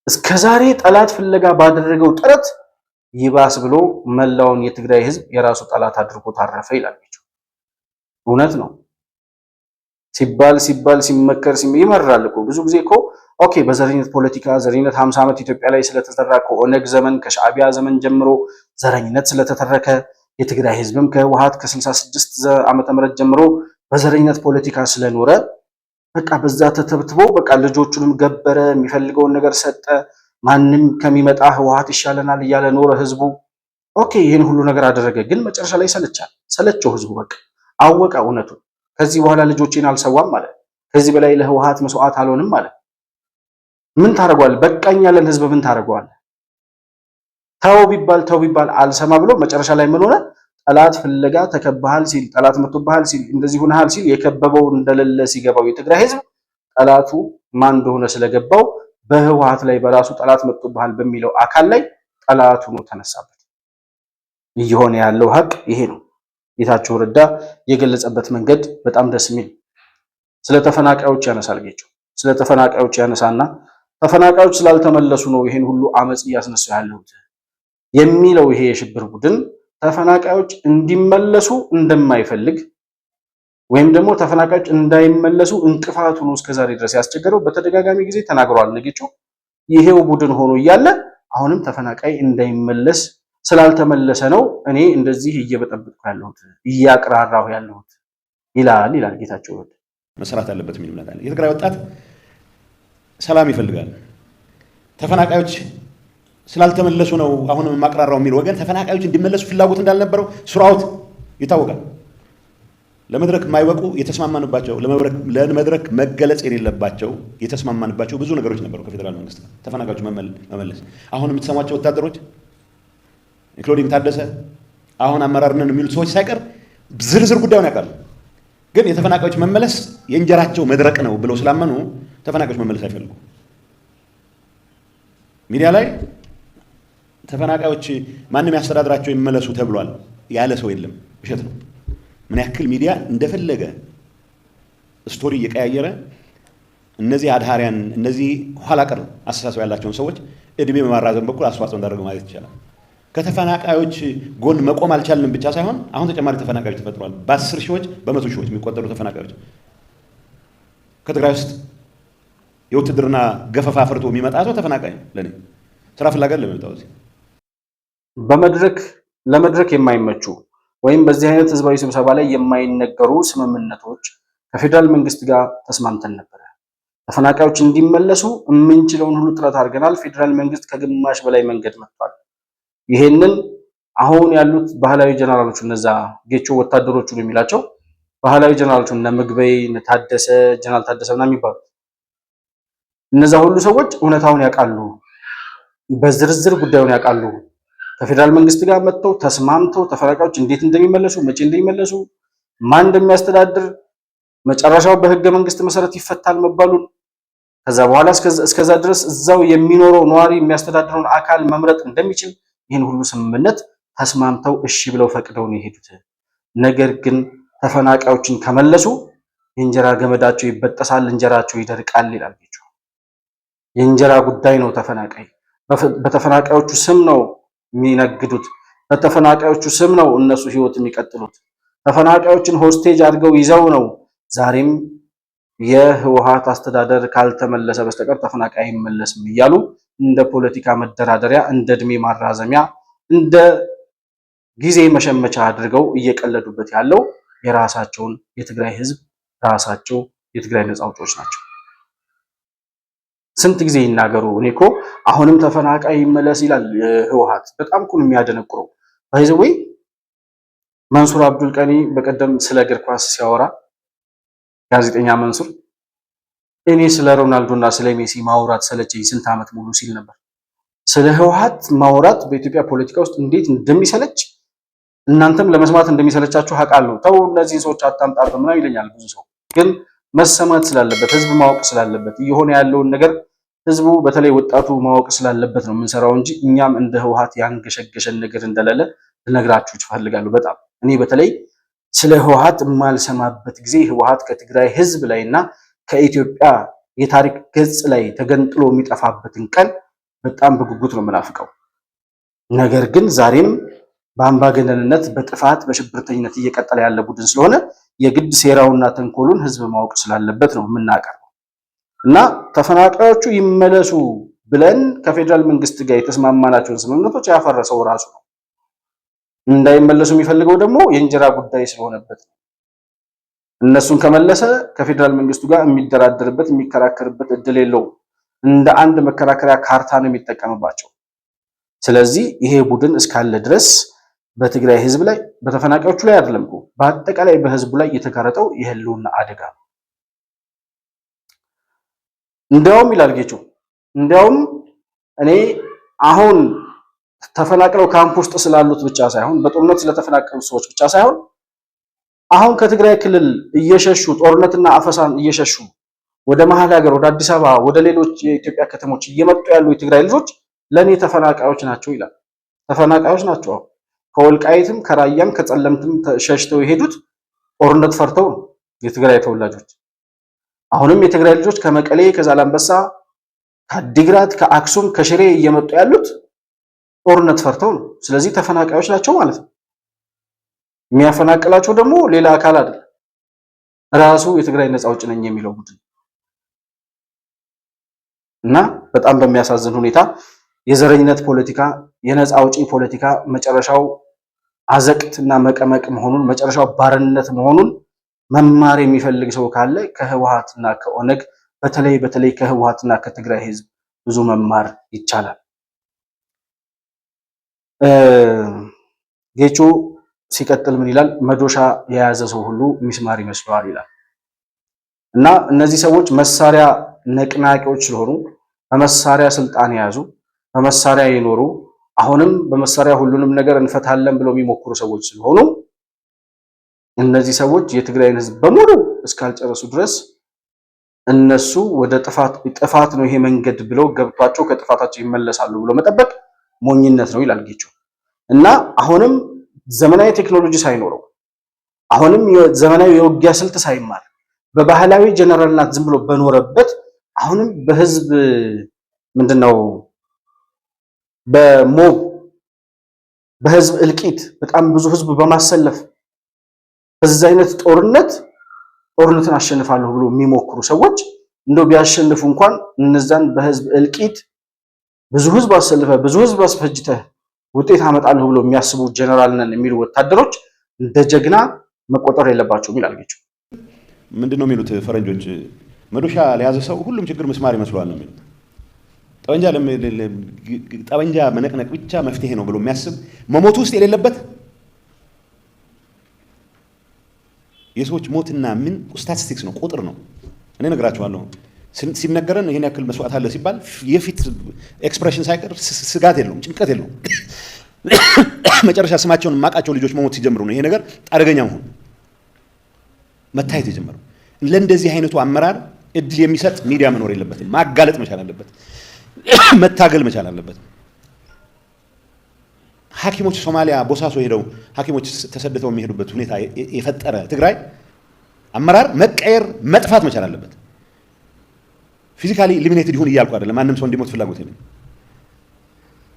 እስከዛሬ ጠላት ፍለጋ ባደረገው ጥረት ይባስ ብሎ መላውን የትግራይ ህዝብ የራሱ ጠላት አድርጎ ታረፈ ይላል። እውነት ነው። ሲባል ሲመከር ይመራል እኮ ብዙ ጊዜ እኮ ኦኬ በዘረኝነት ፖለቲካ ዘረኝነት 50 ዓመት ኢትዮጵያ ላይ ስለተሰራ ከኦነግ ዘመን ከሻዕቢያ ዘመን ጀምሮ ዘረኝነት ስለተተረከ የትግራይ ህዝብም ከህወሓት ከ66 ዓመተ ምህረት ጀምሮ በዘረኝነት ፖለቲካ ስለኖረ በቃ በዛ ተተብትቦ በቃ ልጆቹንም ገበረ፣ የሚፈልገውን ነገር ሰጠ። ማንም ከሚመጣ ህወሓት ይሻለናል እያለ ኖረ ህዝቡ። ኦኬ ይህን ሁሉ ነገር አደረገ፣ ግን መጨረሻ ላይ ሰለቸው ህዝቡ። በቃ አወቀ እውነቱን። ከዚህ በኋላ ልጆቼን አልሰዋም ማለት፣ ከዚህ በላይ ለህወሓት መስዋዕት አልሆንም ማለት። ምን ታደርገዋለህ? በቃኝ ያለን ህዝብ ምን ታደርገዋለህ? ተው ቢባል አልሰማ ብሎ መጨረሻ ላይ ምን ሆነ? ጠላት ፍለጋ ተከባሃል ሲል፣ ጠላት መጥቶብሃል ሲል፣ እንደዚህ ሆነሃል ሲል የከበበው እንደሌለ ሲገባው የትግራይ ህዝብ ጠላቱ ማን እንደሆነ ስለገባው በህወሓት ላይ በራሱ ጠላት መጥቶብሃል በሚለው አካል ላይ ጠላቱ ነው ተነሳበት። እየሆነ ያለው ሀቅ ይሄ ነው። ጌታቸው ረዳ የገለጸበት መንገድ በጣም ደስ የሚል። ስለ ተፈናቃዮች ያነሳል ጌቸው። ስለ ተፈናቃዮች ያነሳና ተፈናቃዮች ስላልተመለሱ ነው ይሄን ሁሉ አመጽ እያስነሱ ያለሁት የሚለው ይሄ የሽብር ቡድን ተፈናቃዮች እንዲመለሱ እንደማይፈልግ ወይም ደግሞ ተፈናቃዮች እንዳይመለሱ እንቅፋት ሆኖ እስከዛሬ ድረስ ያስቸገረው በተደጋጋሚ ጊዜ ተናግሯል። ነጌቸው ይሄው ቡድን ሆኖ እያለ አሁንም ተፈናቃይ እንዳይመለስ ስላልተመለሰ ነው እኔ እንደዚህ እየበጠበጥኩ ያለሁት እያቅራራሁ ያለሁት ይላል ጌታቸው ረዳ። መስራት አለበት የሚል እምነት አለ። የትግራይ ወጣት ሰላም ይፈልጋል። ተፈናቃዮች ስላልተመለሱ ነው አሁንም ማቅራራው የሚል ወገን ተፈናቃዮች እንዲመለሱ ፍላጎት እንዳልነበረው ሱራውት ይታወቃል። ለመድረክ የማይበቁ የተስማማንባቸው ለመድረክ መገለጽ የሌለባቸው የተስማማንባቸው ብዙ ነገሮች ነበሩ ከፌደራል መንግስት ጋር ተፈናቃዮች መመለስ። አሁን የምትሰሟቸው ወታደሮች ኢንክሉዲንግ ታደሰ አሁን አመራር ነን የሚሉት ሰዎች ሳይቀር ዝርዝር ጉዳዩን ያውቃሉ። ግን የተፈናቃዮች መመለስ የእንጀራቸው መድረቅ ነው ብለው ስላመኑ ተፈናቃዮች መመለስ አይፈልጉም። ሚዲያ ላይ ተፈናቃዮች ማንም ያስተዳድራቸው ይመለሱ ተብሏል ያለ ሰው የለም። ውሸት ነው። ምን ያክል ሚዲያ እንደፈለገ ስቶሪ እየቀያየረ እነዚህ አድሃሪያን እነዚህ ኋላ ቀር አስተሳሰብ ያላቸውን ሰዎች እድሜ በማራዘም በኩል አስተዋጽኦ እንዳደረገ ማለት ይቻላል። ከተፈናቃዮች ጎን መቆም አልቻልንም ብቻ ሳይሆን አሁን ተጨማሪ ተፈናቃዮች ተፈጥሯል። በ10 ሺዎች በመቶ ሺዎች የሚቆጠሩ ተፈናቃዮች ከትግራይ ውስጥ የውትድርና ገፈፋ ፍርቶ የሚመጣ ሰው ተፈናቃይ ነው። ለኔ ስራ ፍላጎት ለሚመጣው ለመድረክ የማይመቹ ወይም በዚህ አይነት ህዝባዊ ስብሰባ ላይ የማይነገሩ ስምምነቶች ከፌደራል መንግስት ጋር ተስማምተን ነበር። ተፈናቃዮች እንዲመለሱ የምንችለውን ሁሉ ጥረት አድርገናል። ፌደራል መንግስት ከግማሽ በላይ መንገድ መጥቷል። ይሄንን አሁን ያሉት ባህላዊ ጀነራሎቹ እነዛ ጌቾ ወታደሮቹ ነው የሚላቸው ባህላዊ ጀነራሎቹ እነ ምግበይ እነ ታደሰ ጀነራል ታደሰ ምናምን የሚባሉ እነዛ ሁሉ ሰዎች እውነታውን ያውቃሉ። በዝርዝር ጉዳዩን ያውቃሉ። ከፌደራል መንግስት ጋር መጥተው ተስማምተው ተፈናቃዮች እንዴት እንደሚመለሱ መቼ እንደሚመለሱ ማን እንደሚያስተዳድር መጨረሻው በህገ መንግስት መሰረት ይፈታል መባሉን ከዛ በኋላ እስከዛ ድረስ እዛው የሚኖረው ነዋሪ የሚያስተዳድረውን አካል መምረጥ እንደሚችል ይህን ሁሉ ስምምነት ተስማምተው እሺ ብለው ፈቅደው ነው የሄዱት። ነገር ግን ተፈናቃዮችን ከመለሱ የእንጀራ ገመዳቸው ይበጠሳል፣ እንጀራቸው ይደርቃል ይላል። የእንጀራ ጉዳይ ነው። ተፈናቃይ በተፈናቃዮቹ ስም ነው የሚነግዱት። በተፈናቃዮቹ ስም ነው እነሱ ህይወት የሚቀጥሉት። ተፈናቃዮችን ሆስቴጅ አድርገው ይዘው ነው ዛሬም የህወሓት አስተዳደር ካልተመለሰ በስተቀር ተፈናቃይ አይመለስም እያሉ እንደ ፖለቲካ መደራደሪያ፣ እንደ እድሜ ማራዘሚያ፣ እንደ ጊዜ መሸመቻ አድርገው እየቀለዱበት ያለው የራሳቸውን የትግራይ ህዝብ ራሳቸው የትግራይ ነፃ አውጪዎች ናቸው። ስንት ጊዜ ይናገሩ። እኔ እኮ አሁንም ተፈናቃይ ይመለስ ይላል ህወሓት። በጣም እኮ የሚያደነቁረው ባይዘዌ መንሱር አብዱል ቀኒ በቀደም ስለ እግር ኳስ ሲያወራ ጋዜጠኛ መንሱር እኔ ስለ ሮናልዶና ስለ ሜሲ ማውራት ሰለቸኝ ስንት ዓመት ሙሉ ሲል ነበር። ስለ ህወሓት ማውራት በኢትዮጵያ ፖለቲካ ውስጥ እንዴት እንደሚሰለች እናንተም ለመስማት እንደሚሰለቻችሁ አውቃለሁ። ተው እነዚህን ሰዎች አታምጣጡ ምናምን ይለኛል ብዙ ሰው። ግን መሰማት ስላለበት ህዝብ ማወቅ ስላለበት እየሆነ ያለውን ነገር ህዝቡ በተለይ ወጣቱ ማወቅ ስላለበት ነው የምንሰራው እንጂ እኛም እንደ ህወሓት ያንገሸገሸን ነገር እንደሌለ ልነግራችሁ እፈልጋለሁ። በጣም እኔ በተለይ ስለ ህወሓት የማልሰማበት ጊዜ ህወሓት ከትግራይ ህዝብ ላይና ከኢትዮጵያ የታሪክ ገጽ ላይ ተገንጥሎ የሚጠፋበትን ቀን በጣም በጉጉት ነው የምናፍቀው። ነገር ግን ዛሬም በአምባገነንነት በጥፋት በሽብርተኝነት እየቀጠለ ያለ ቡድን ስለሆነ የግድ ሴራውና ተንኮሉን ህዝብ ማወቅ ስላለበት ነው የምናቀርበው። እና ተፈናቃዮቹ ይመለሱ ብለን ከፌዴራል መንግስት ጋር የተስማማናቸውን ስምምነቶች ያፈረሰው ራሱ ነው። እንዳይመለሱ የሚፈልገው ደግሞ የእንጀራ ጉዳይ ስለሆነበት ነው። እነሱን ከመለሰ ከፌዴራል መንግስቱ ጋር የሚደራደርበት የሚከራከርበት እድል የለውም። እንደ አንድ መከራከሪያ ካርታ ነው የሚጠቀምባቸው። ስለዚህ ይሄ ቡድን እስካለ ድረስ በትግራይ ህዝብ ላይ በተፈናቃዮቹ ላይ አይደለም እኮ በአጠቃላይ በህዝቡ ላይ የተጋረጠው የህልውና አደጋ ነው። እንዲያውም ይላል ጌቸው፣ እንዲያውም እኔ አሁን ተፈናቅለው ካምፕ ውስጥ ስላሉት ብቻ ሳይሆን በጦርነት ስለተፈናቀሉ ሰዎች ብቻ ሳይሆን አሁን ከትግራይ ክልል እየሸሹ ጦርነትና አፈሳን እየሸሹ ወደ መሀል ሀገር ወደ አዲስ አበባ ወደ ሌሎች የኢትዮጵያ ከተሞች እየመጡ ያሉ የትግራይ ልጆች ለኔ ተፈናቃዮች ናቸው ይላል። ተፈናቃዮች ናቸው። ከወልቃይትም ከራያም ከጸለምትም ሸሽተው የሄዱት ጦርነት ፈርተው ነው የትግራይ ተወላጆች። አሁንም የትግራይ ልጆች ከመቀሌ ከዛላምበሳ ከአዲግራት ከአክሱም ከሽሬ እየመጡ ያሉት ጦርነት ፈርተው ነው። ስለዚህ ተፈናቃዮች ናቸው ማለት ነው። የሚያፈናቅላቸው ደግሞ ሌላ አካል አይደለም፣ ራሱ የትግራይ ነፃ አውጪ ነኝ የሚለው ቡድን እና በጣም በሚያሳዝን ሁኔታ የዘረኝነት ፖለቲካ የነፃ አውጪ ፖለቲካ መጨረሻው አዘቅትና መቀመቅ መሆኑን መጨረሻው ባርነት መሆኑን መማር የሚፈልግ ሰው ካለ ከህወሓትና ከኦነግ በተለይ ከህወሓትና ከትግራይ ህዝብ ብዙ መማር ይቻላል። ጌቾ ሲቀጥል ምን ይላል? መዶሻ የያዘ ሰው ሁሉ ሚስማር ይመስለዋል ይላል። እና እነዚህ ሰዎች መሳሪያ ነቅናቂዎች ስለሆኑ በመሳሪያ ስልጣን የያዙ በመሳሪያ የኖሩ አሁንም በመሳሪያ ሁሉንም ነገር እንፈታለን ብለው የሚሞክሩ ሰዎች ስለሆኑ እነዚህ ሰዎች የትግራይን ህዝብ በሙሉ እስካልጨረሱ ድረስ እነሱ ወደ ጥፋት ነው ይሄ መንገድ ብለው ገብቷቸው ከጥፋታቸው ይመለሳሉ ብሎ መጠበቅ ሞኝነት ነው ይላል ጌቾ። እና አሁንም ዘመናዊ ቴክኖሎጂ ሳይኖረው አሁንም ዘመናዊ የውጊያ ስልት ሳይማር በባህላዊ ጀነራልናት ዝም ብሎ በኖረበት አሁንም በህዝብ ምንድነው በሞብ በህዝብ እልቂት በጣም ብዙ ህዝብ በማሰለፍ በዛ አይነት ጦርነትን አሸንፋለሁ ብሎ የሚሞክሩ ሰዎች እንደው ቢያሸንፉ እንኳን እነዛን በህዝብ እልቂት ብዙ ህዝብ አሰልፈ ብዙ ህዝብ አስፈጅተ ውጤት አመጣለሁ ብሎ የሚያስቡ ጀነራል ነን የሚሉ ወታደሮች እንደ ጀግና መቆጠር የለባቸውም ይላል ጌቾ። ምንድነው የሚሉት ፈረንጆች? መዶሻ ለያዘ ሰው ሁሉም ችግር ምስማር ይመስለዋል ነው የሚሉት። ጠበንጃ መነቅነቅ ብቻ መፍትሄ ነው ብሎ የሚያስብ መሞት ውስጥ የሌለበት የሰዎች ሞትና ምን ስታቲስቲክስ ነው፣ ቁጥር ነው። እኔ ነግራችኋለሁ። ሲነገረን ይሄን ያክል መስዋዕት አለ ሲባል የፊት ኤክስፕሬሽን ሳይቀር ስጋት የለውም፣ ጭንቀት የለውም። መጨረሻ ስማቸውን የማውቃቸው ልጆች መሞት ሲጀምሩ ነው ይሄ ነገር አደገኛ መሆን መታየት የጀመረው። ለእንደዚህ አይነቱ አመራር እድል የሚሰጥ ሚዲያ መኖር የለበትም። ማጋለጥ መቻል አለበት፣ መታገል መቻል አለበት። ሐኪሞች ሶማሊያ ቦሳሶ ሄደው ሐኪሞች ተሰደተው የሚሄዱበት ሁኔታ የፈጠረ ትግራይ አመራር መቀየር መጥፋት መቻል አለበት። ፊዚካሊ ኢሊሚኔትድ ይሁን እያልኩ አይደለም። ማንም ሰው እንዲሞት ፍላጎት የለም።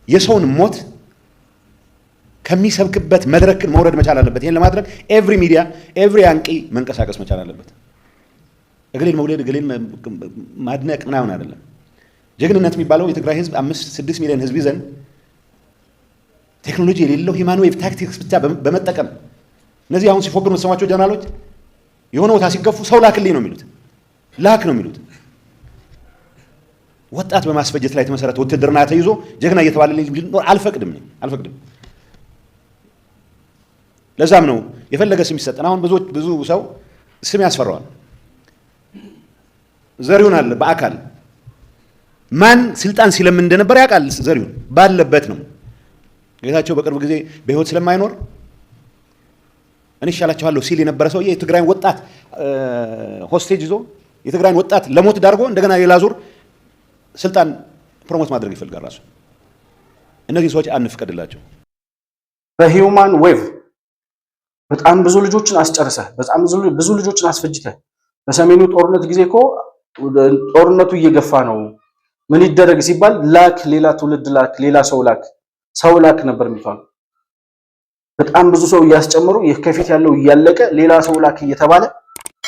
የሰውን ሞት ከሚሰብክበት መድረክ መውረድ መቻል አለበት። ይሄን ለማድረግ ኤቭሪ ሚዲያ ኤቭሪ አንቂ መንቀሳቀስ መቻል አለበት። እግሌን መውለድ እግሌን ማድነቅ ምናምን አይደለም። ጀግንነት የሚባለው የትግራይ ህዝብ 5-6 ሚሊዮን ህዝብ ይዘን ቴክኖሎጂ የሌለው ሂማን ዌቭ ታክቲክስ ብቻ በመጠቀም እነዚህ አሁን ሲፎግሩ የምትሰማቸው ጀነራሎች የሆነ ቦታ ሲገፉ ሰው ላክልኝ ነው የሚሉት፣ ላክ ነው የሚሉት። ወጣት በማስፈጀት ላይ የተመሰረተ ውትድርና ተይዞ ጀግና እየተባለ አልፈቅድም። ለዛም ነው የፈለገ ስም ይሰጠን። አሁን ብዙ ሰው ስም ያስፈራዋል። ዘሪሁን አለ በአካል ማን ስልጣን ሲለምን እንደነበር ያውቃል። ዘሪሁን ባለበት ነው። ጌታቸው በቅርብ ጊዜ በህይወት ስለማይኖር እኔ ይሻላችኋለሁ ሲል የነበረ ሰውዬ የትግራይን ወጣት ሆስቴጅ ይዞ የትግራይን ወጣት ለሞት ዳርጎ እንደገና ሌላ ዙር ስልጣን ፕሮሞት ማድረግ ይፈልጋል ራሱ። እነዚህ ሰዎች አንፍቀድላቸው። በሂውማን ዌቭ በጣም ብዙ ልጆችን አስጨርሰህ በጣም ብዙ ልጆችን አስፈጅተህ በሰሜኑ ጦርነት ጊዜ እኮ ጦርነቱ እየገፋ ነው ምን ይደረግ ሲባል ላክ ሌላ ትውልድ ላክ ሌላ ሰው ላክ ነበር የሚባለው። በጣም ብዙ ሰው እያስጨመሩ ከፊት ያለው እያለቀ ሌላ ሰው ላክ እየተባለ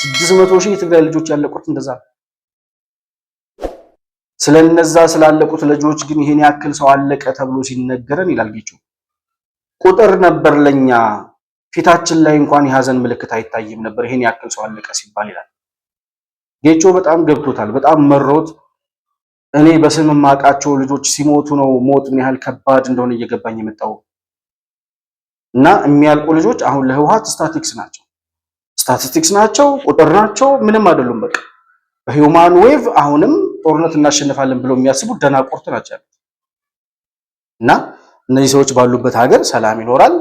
600,000 የትግራይ ልጆች ያለቁት እንደዛ ነው። ስለነዛ ስላለቁት ልጆች ግን ይሄን ያክል ሰው አለቀ ተብሎ ሲነገረን ይላል ጌቾ ቁጥር ነበር ለኛ ፊታችን ላይ እንኳን የሀዘን ምልክት አይታይም ነበር ይሄን ያክል ሰው አለቀ ሲባል ይላል ጌቾ። በጣም ገብቶታል፣ በጣም መሮት። እኔ በስም ማቃቸው ልጆች ሲሞቱ ነው ሞት ምን ያህል ከባድ እንደሆነ እየገባኝ የመጣው እና የሚያልቁ ልጆች አሁን ለህወሓት ስታቲስቲክስ ናቸው፣ ቁጥር ናቸው፣ ምንም አይደሉም። በቃ በሂውማን ዌቭ አሁንም ጦርነት እናሸንፋለን ብለው የሚያስቡ ደናቁርት ናቸው እና እነዚህ ሰዎች ባሉበት ሀገር ሰላም ይኖራል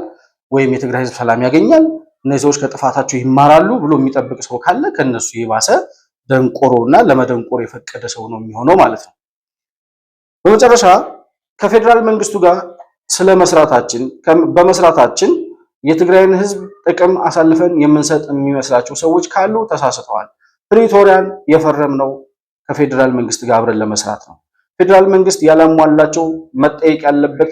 ወይም የትግራይ ህዝብ ሰላም ያገኛል፣ እነዚህ ሰዎች ከጥፋታቸው ይማራሉ ብሎ የሚጠብቅ ሰው ካለ ከነሱ የባሰ ደንቆሮና ለመደንቆር የፈቀደ ሰው ነው የሚሆነው ማለት ነው። በመጨረሻ ከፌዴራል መንግስቱ ጋር በመስራታችን የትግራይን ህዝብ ጥቅም አሳልፈን የምንሰጥ የሚመስላቸው ሰዎች ካሉ ተሳስተዋል። ፕሪቶሪያን የፈረምነው ከፌዴራል መንግስት ጋር አብረን ለመስራት ነው። ፌዴራል መንግስት ያላሟላቸው መጠየቅ ያለበት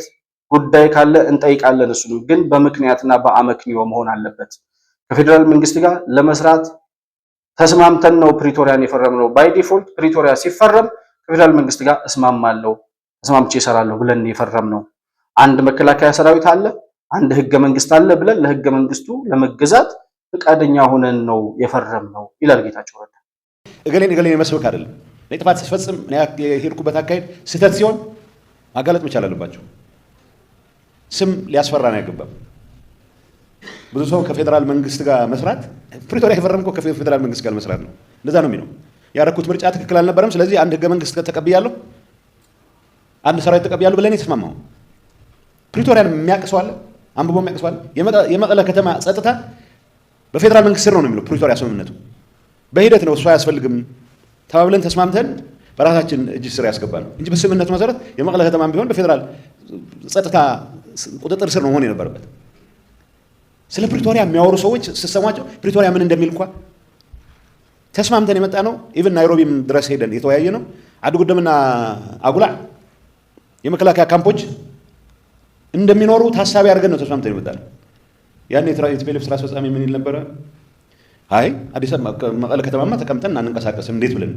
ጉዳይ ካለ እንጠይቃለን። እሱንም ግን በምክንያትና በአመክንዮ መሆን አለበት። ከፌዴራል መንግስት ጋር ለመስራት ተስማምተን ነው ፕሪቶሪያን የፈረምነው። ባይ ዲፎልት ፕሪቶሪያ ሲፈረም ከፌዴራል መንግስት ጋር እስማማለሁ፣ ተስማምቼ እሰራለሁ ብለን የፈረምነው። አንድ መከላከያ ሰራዊት አለ፣ አንድ ህገ መንግስት አለ ብለን ለህገ መንግስቱ ለመገዛት ፈቃደኛ ሆነን ነው የፈረምነው ይላል ጌታቸው ረዳ። እገሌን መስበክ አይደለም። ጥፋት ሲፈጽም የሄድኩበት አካሄድ ስህተት ሲሆን ማጋለጥ መቻል አለባቸው። ስም ሊያስፈራን አይገባም። ብዙ ሰው ከፌዴራል መንግስት ጋር መስራት ፕሪቶሪያ የፈረምከው ከፌዴራል መንግስት ጋር መስራት ነው። እንደዛ ነው የሚለው። ያደረኩት ምርጫ ትክክል አልነበረም፣ ስለዚህ አንድ ህገ መንግስት ተቀብያለሁ፣ አንድ ሰራዊት ተቀብያለሁ ብለን የተስማማው ፕሪቶሪያን የሚያቅሰው አለ፣ አንብቦ የሚያቅሰው አለ። የመቀለ ከተማ ጸጥታ በፌዴራል መንግስት ስር ነው የሚለው ፕሪቶሪያ ስምምነቱ። በሂደት ነው እሱ አያስፈልግም ተባብለን ተስማምተን በራሳችን እጅ ስር ያስገባል እንጂ በስምምነቱ መሰረት የመቀለ ከተማም ቢሆን በፌዴራል ጸጥታ ቁጥጥር ስር ነው መሆን የነበረበት። ስለ ፕሪቶሪያ የሚያወሩ ሰዎች ስትሰሟቸው ፕሪቶሪያ ምን እንደሚል እንኳን ተስማምተን የመጣ ነው። ኢቭን ናይሮቢም ድረስ ሄደን የተወያየ ነው። አድጉደምና አጉላ የመከላከያ ካምፖች እንደሚኖሩ ታሳቢ አድርገን ነው ተስማምተን የመጣ ነው። ያን የቲፒኤልኤፍ ስራ አስፈጻሚ ምን ይል ነበረ? አይ አዲስ አበባ መቀለ ከተማማ ተቀምጠን አንንቀሳቀስም እንዴት ብለን።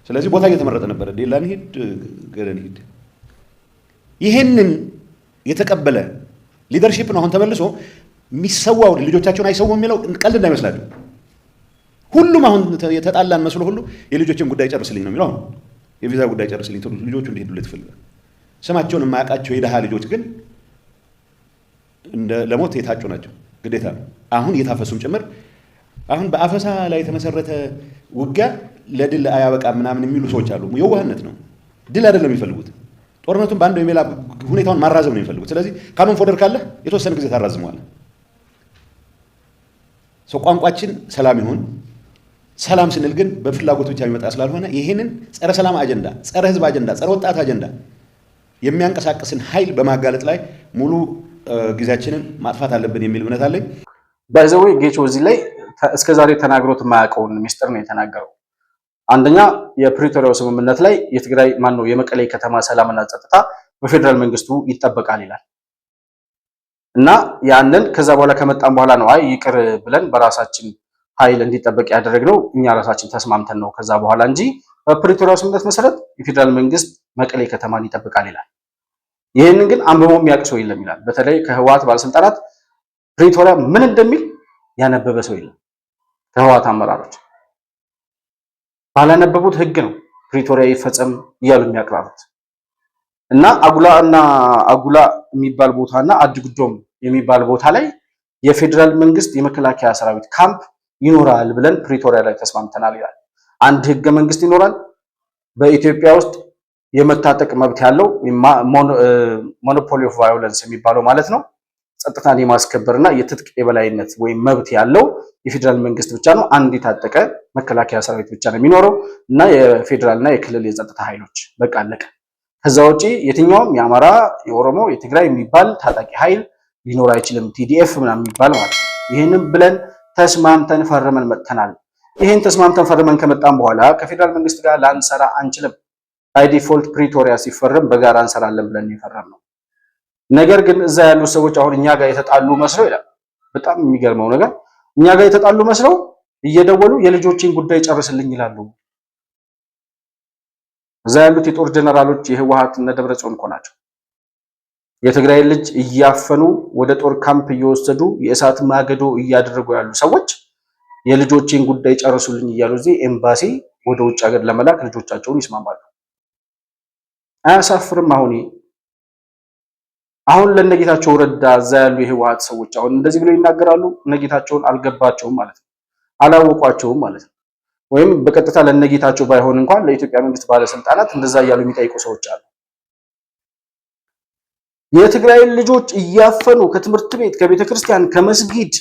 ስለዚህ ቦታ እየተመረጠ ነበረ። ዴላን ሂድ ገረን ሂድ። ይሄንን የተቀበለ ሊደርሺፕ ነው አሁን ተመልሶ የሚሰዋው ልጆቻቸውን አይሰውም የሚለው ቀልድ እንዳይመስላችሁ። ሁሉም አሁን የተጣላን መስሎ ሁሉ የልጆችን ጉዳይ ጨርስልኝ ነው የሚለው። አሁን የቪዛ ጉዳይ ጨርስልኝ ልጆቹ እንዲሄዱለት ይፈልጋል። ስማቸውን የማያውቃቸው የደሃ ልጆች ግን ለሞት የታጩ ናቸው። ግዴታ ነው አሁን እየታፈሱም ጭምር። አሁን በአፈሳ ላይ የተመሰረተ ውጊያ ለድል አያበቃም ምናምን የሚሉ ሰዎች አሉ። የዋህነት ነው፣ ድል አይደለም የሚፈልጉት። ጦርነቱን በአንድ ወይም ሌላ ሁኔታውን ማራዘም ነው የሚፈልጉት። ስለዚህ ካኖን ፎደር ካለ የተወሰነ ጊዜ ታራዝመዋል። ሰው ቋንቋችን ሰላም ይሁን። ሰላም ስንል ግን በፍላጎት ብቻ የሚመጣ ስላልሆነ ይሄንን ጸረ ሰላም አጀንዳ፣ ጸረ ህዝብ አጀንዳ፣ ጸረ ወጣት አጀንዳ የሚያንቀሳቅስን ኃይል በማጋለጥ ላይ ሙሉ ጊዜያችንን ማጥፋት አለብን የሚል እምነት አለኝ። ባይዘው ጌቾ እዚህ ላይ እስከዛሬ ተናግሮት የማያውቀውን ሚስጥር ነው የተናገረው። አንደኛ የፕሪቶሪያው ስምምነት ላይ የትግራይ ማነው የመቀሌ ከተማ ሰላምና ጸጥታ በፌዴራል መንግስቱ ይጠበቃል ይላል እና ያንን ከዛ በኋላ ከመጣን በኋላ ነው አይ ይቅር ብለን በራሳችን ኃይል እንዲጠበቅ ያደረግነው እኛ ራሳችን ተስማምተን ነው ከዛ በኋላ እንጂ በፕሪቶሪያው ስምምነት መሰረት የፌዴራል መንግስት መቀሌ ከተማን ይጠብቃል ይላል። ይሄንን ግን አንብቦ የሚያውቅ ሰው የለም ይላል። በተለይ ከህወሓት ባለስልጣናት ፕሪቶሪያ ምን እንደሚል ያነበበ ሰው የለም። ከህወሓት አመራሮች ባላነበቡት ህግ ነው ፕሪቶሪያ ይፈጸም እያሉ የሚያቀርቡት እና አጉላ የሚባል ቦታና አድጉዶም የሚባል ቦታ ላይ የፌዴራል መንግስት የመከላከያ ሰራዊት ካምፕ ይኖራል ብለን ፕሪቶሪያ ላይ ተስማምተናል ይላል። አንድ ህገ መንግስት ይኖራል። በኢትዮጵያ ውስጥ የመታጠቅ መብት ያለው ሞኖፖሊ ኦፍ ቫዮለንስ የሚባለው ማለት ነው። ጸጥታን የማስከበርና የትጥቅ የበላይነት ወይም መብት ያለው የፌዴራል መንግስት ብቻ ነው። አንድ የታጠቀ መከላከያ ሰራዊት ብቻ ነው የሚኖረው እና የፌዴራልና የክልል የጸጥታ ኃይሎች በቃ አለቀ። ከዛ ውጪ የትኛውም የአማራ፣ የኦሮሞ፣ የትግራይ የሚባል ታጣቂ ኃይል ሊኖር አይችልም። ቲዲኤፍ ምናምን የሚባል ማለት ነው። ይህንን ብለን ተስማምተን ፈርመን መጥተናል። ይህን ተስማምተን ፈርመን ከመጣን በኋላ ከፌዴራል መንግስት ጋር ላንሰራ አንችልም። ባይ ዲፎልት ፕሪቶሪያ ሲፈረም በጋራ እንሰራለን ብለን የፈረም ነው። ነገር ግን እዛ ያሉ ሰዎች አሁን እኛ ጋር የተጣሉ መስለው ይላል። በጣም የሚገርመው ነገር እኛ ጋር የተጣሉ መስለው እየደወሉ የልጆችን ጉዳይ ጨርስልኝ ይላሉ። እዛ ያሉት የጦር ጀነራሎች የህወሓት እነ ደብረጽዮን እኮ ናቸው። የትግራይ ልጅ እያፈኑ ወደ ጦር ካምፕ እየወሰዱ የእሳት ማገዶ እያደረጉ ያሉ ሰዎች የልጆችን ጉዳይ ጨርሱልኝ እያሉ እዚህ ኤምባሲ ወደ ውጭ ሀገር ለመላክ ልጆቻቸውን ይስማማሉ። አያሳፍርም? አሁን ለነጌታቸው ረዳ እዛ ያሉ የህወሓት ሰዎች አሁን እንደዚህ ብለው ይናገራሉ። ነጌታቸውን አልገባቸውም ማለት ነው፣ አላወቋቸውም ማለት ነው። ወይም በቀጥታ ለነጌታቸው ባይሆን እንኳን ለኢትዮጵያ መንግስት ባለስልጣናት እንደዛ እያሉ የሚጠይቁ ሰዎች አሉ። የትግራይ ልጆች እያፈኑ ከትምህርት ቤት፣ ከቤተ ክርስቲያን፣ ከመስጊድ፣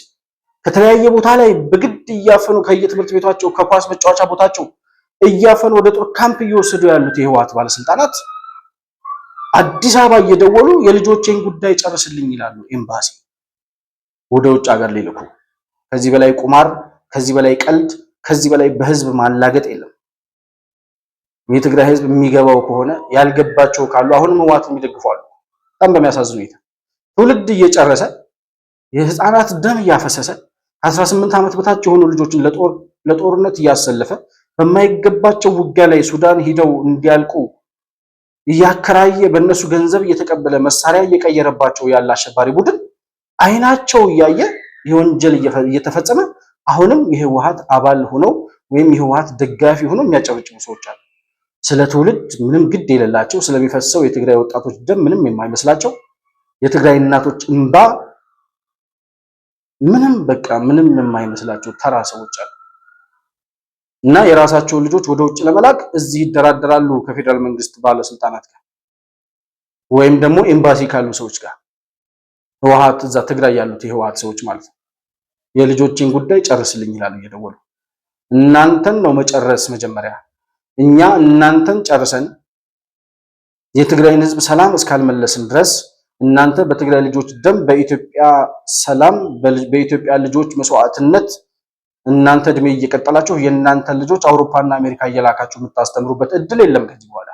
ከተለያየ ቦታ ላይ በግድ እያፈኑ ከየትምህርት ቤታቸው ከኳስ መጫወቻ ቦታቸው እያፈኑ ወደ ጦር ካምፕ እየወሰዱ ያሉት የህወሓት ባለስልጣናት አዲስ አበባ እየደወሉ የልጆቼን ጉዳይ ጨርስልኝ ይላሉ። ኤምባሲ ወደ ውጭ ሀገር ሊልኩ። ከዚህ በላይ ቁማር፣ ከዚህ በላይ ቀልድ፣ ከዚህ በላይ በህዝብ ማላገጥ የለም። የትግራይ ህዝብ የሚገባው ከሆነ ያልገባቸው ካሉ አሁንም ህወሓት የሚደግፋሉ። በጣም በሚያሳዝን ሁኔታ ትውልድ እየጨረሰ የህፃናት ደም እያፈሰሰ ከ18 ዓመት በታች የሆኑ ልጆችን ለጦርነት እያሰለፈ በማይገባቸው ውጊያ ላይ ሱዳን ሂደው እንዲያልቁ እያከራየ በእነሱ ገንዘብ እየተቀበለ መሳሪያ እየቀየረባቸው ያለ አሸባሪ ቡድን አይናቸው እያየ የወንጀል እየተፈጸመ አሁንም የህወሓት አባል ሆነው ወይም የህወሓት ደጋፊ ሆነው የሚያጨበጭቡ ሰዎች አሉ። ስለ ትውልድ ምንም ግድ የሌላቸው፣ ስለሚፈሰው የትግራይ ወጣቶች ደም ምንም የማይመስላቸው፣ የትግራይ እናቶች እንባ ምንም የማይመስላቸው ተራ ሰዎች አሉ እና የራሳቸውን ልጆች ወደ ውጭ ለመላክ እዚህ ይደራደራሉ ከፌደራል መንግስት ባለስልጣናት ጋር ወይም ደግሞ ኤምባሲ ካሉ ሰዎች ጋር። ህወሓት እዛ ትግራይ ያሉት የህወሓት ሰዎች ማለት ነው። የልጆችን ጉዳይ ጨርስልኝ ይላሉ እየደወሉ። እናንተን ነው መጨረስ መጀመሪያ። እኛ እናንተን ጨርሰን የትግራይን ህዝብ ሰላም እስካልመለስን ድረስ እናንተ በትግራይ ልጆች ደም፣ በኢትዮጵያ ሰላም፣ በኢትዮጵያ ልጆች መስዋዕትነት እናንተ እድሜ እየቀጠላችሁ የእናንተን ልጆች አውሮፓና አሜሪካ እየላካችሁ የምታስተምሩበት እድል የለም ከዚህ በኋላ።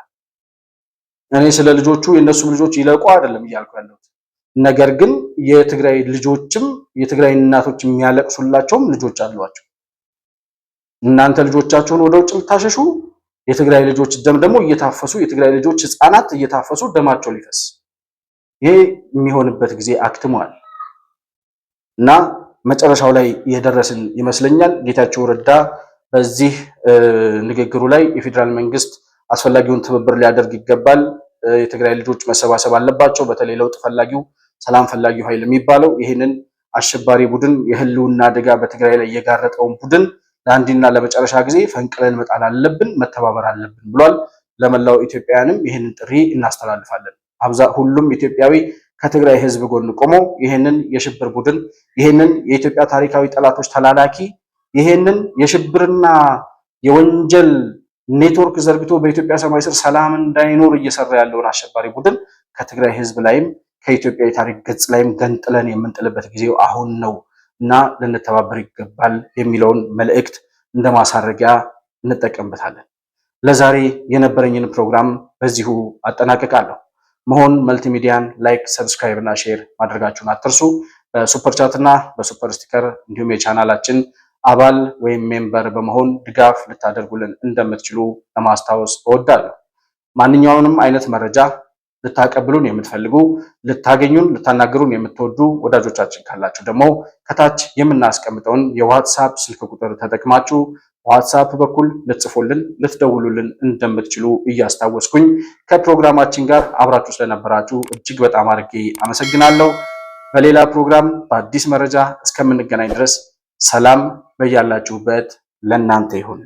እኔ ስለ ልጆቹ የእነሱም ልጆች ይለቁ አይደለም እያልኩ ያለሁት። ነገር ግን የትግራይ ልጆችም የትግራይ እናቶች የሚያለቅሱላቸውም ልጆች አሏቸው። እናንተ ልጆቻችሁን ወደ ውጭ ልታሸሹ፣ የትግራይ ልጆች ደም ደግሞ እየታፈሱ፣ የትግራይ ልጆች ህፃናት እየታፈሱ ደማቸው ሊፈስ፣ ይሄ የሚሆንበት ጊዜ አክትሟል እና መጨረሻው ላይ የደረስን ይመስለኛል። ጌታቸው ረዳ በዚህ ንግግሩ ላይ የፌዴራል መንግስት አስፈላጊውን ትብብር ሊያደርግ ይገባል፣ የትግራይ ልጆች መሰባሰብ አለባቸው፣ በተለይ ለውጥ ፈላጊው ሰላም ፈላጊው ኃይል የሚባለው ይህንን አሸባሪ ቡድን የህልውና አደጋ በትግራይ ላይ የጋረጠውን ቡድን ለአንድና ለመጨረሻ ጊዜ ፈንቅለን መጣል አለብን፣ መተባበር አለብን ብሏል። ለመላው ኢትዮጵያውያንም ይህንን ጥሪ እናስተላልፋለን። ሁሉም ኢትዮጵያዊ ከትግራይ ህዝብ ጎን ቆሞ ይህንን የሽብር ቡድን ይህንን የኢትዮጵያ ታሪካዊ ጠላቶች ተላላኪ ይህንን የሽብርና የወንጀል ኔትወርክ ዘርግቶ በኢትዮጵያ ሰማይ ስር ሰላም እንዳይኖር እየሰራ ያለውን አሸባሪ ቡድን ከትግራይ ህዝብ ላይም ከኢትዮጵያ የታሪክ ገጽ ላይም ገንጥለን የምንጥልበት ጊዜው አሁን ነው እና ልንተባበር ይገባል የሚለውን መልእክት እንደ ማሳረጊያ እንጠቀምበታለን። ለዛሬ የነበረኝን ፕሮግራም በዚሁ አጠናቅቃለሁ። መሆን መልቲሚዲያን ላይክ፣ ሰብስክራይብ እና ሼር ማድረጋችሁን አትርሱ። በሱፐር ቻት እና በሱፐር ስቲከር እንዲሁም የቻናላችን አባል ወይም ሜምበር በመሆን ድጋፍ ልታደርጉልን እንደምትችሉ ለማስታወስ እወዳለሁ። ማንኛውንም አይነት መረጃ ልታቀብሉን የምትፈልጉ ልታገኙን፣ ልታናገሩን የምትወዱ ወዳጆቻችን ካላችሁ ደግሞ ከታች የምናስቀምጠውን የዋትስአፕ ስልክ ቁጥር ተጠቅማችሁ ዋትስአፕ በኩል ልትጽፉልን፣ ልትደውሉልን እንደምትችሉ እያስታወስኩኝ ከፕሮግራማችን ጋር አብራችሁ ስለነበራችሁ እጅግ በጣም አድርጌ አመሰግናለሁ። በሌላ ፕሮግራም በአዲስ መረጃ እስከምንገናኝ ድረስ ሰላም በያላችሁበት ለእናንተ ይሁን።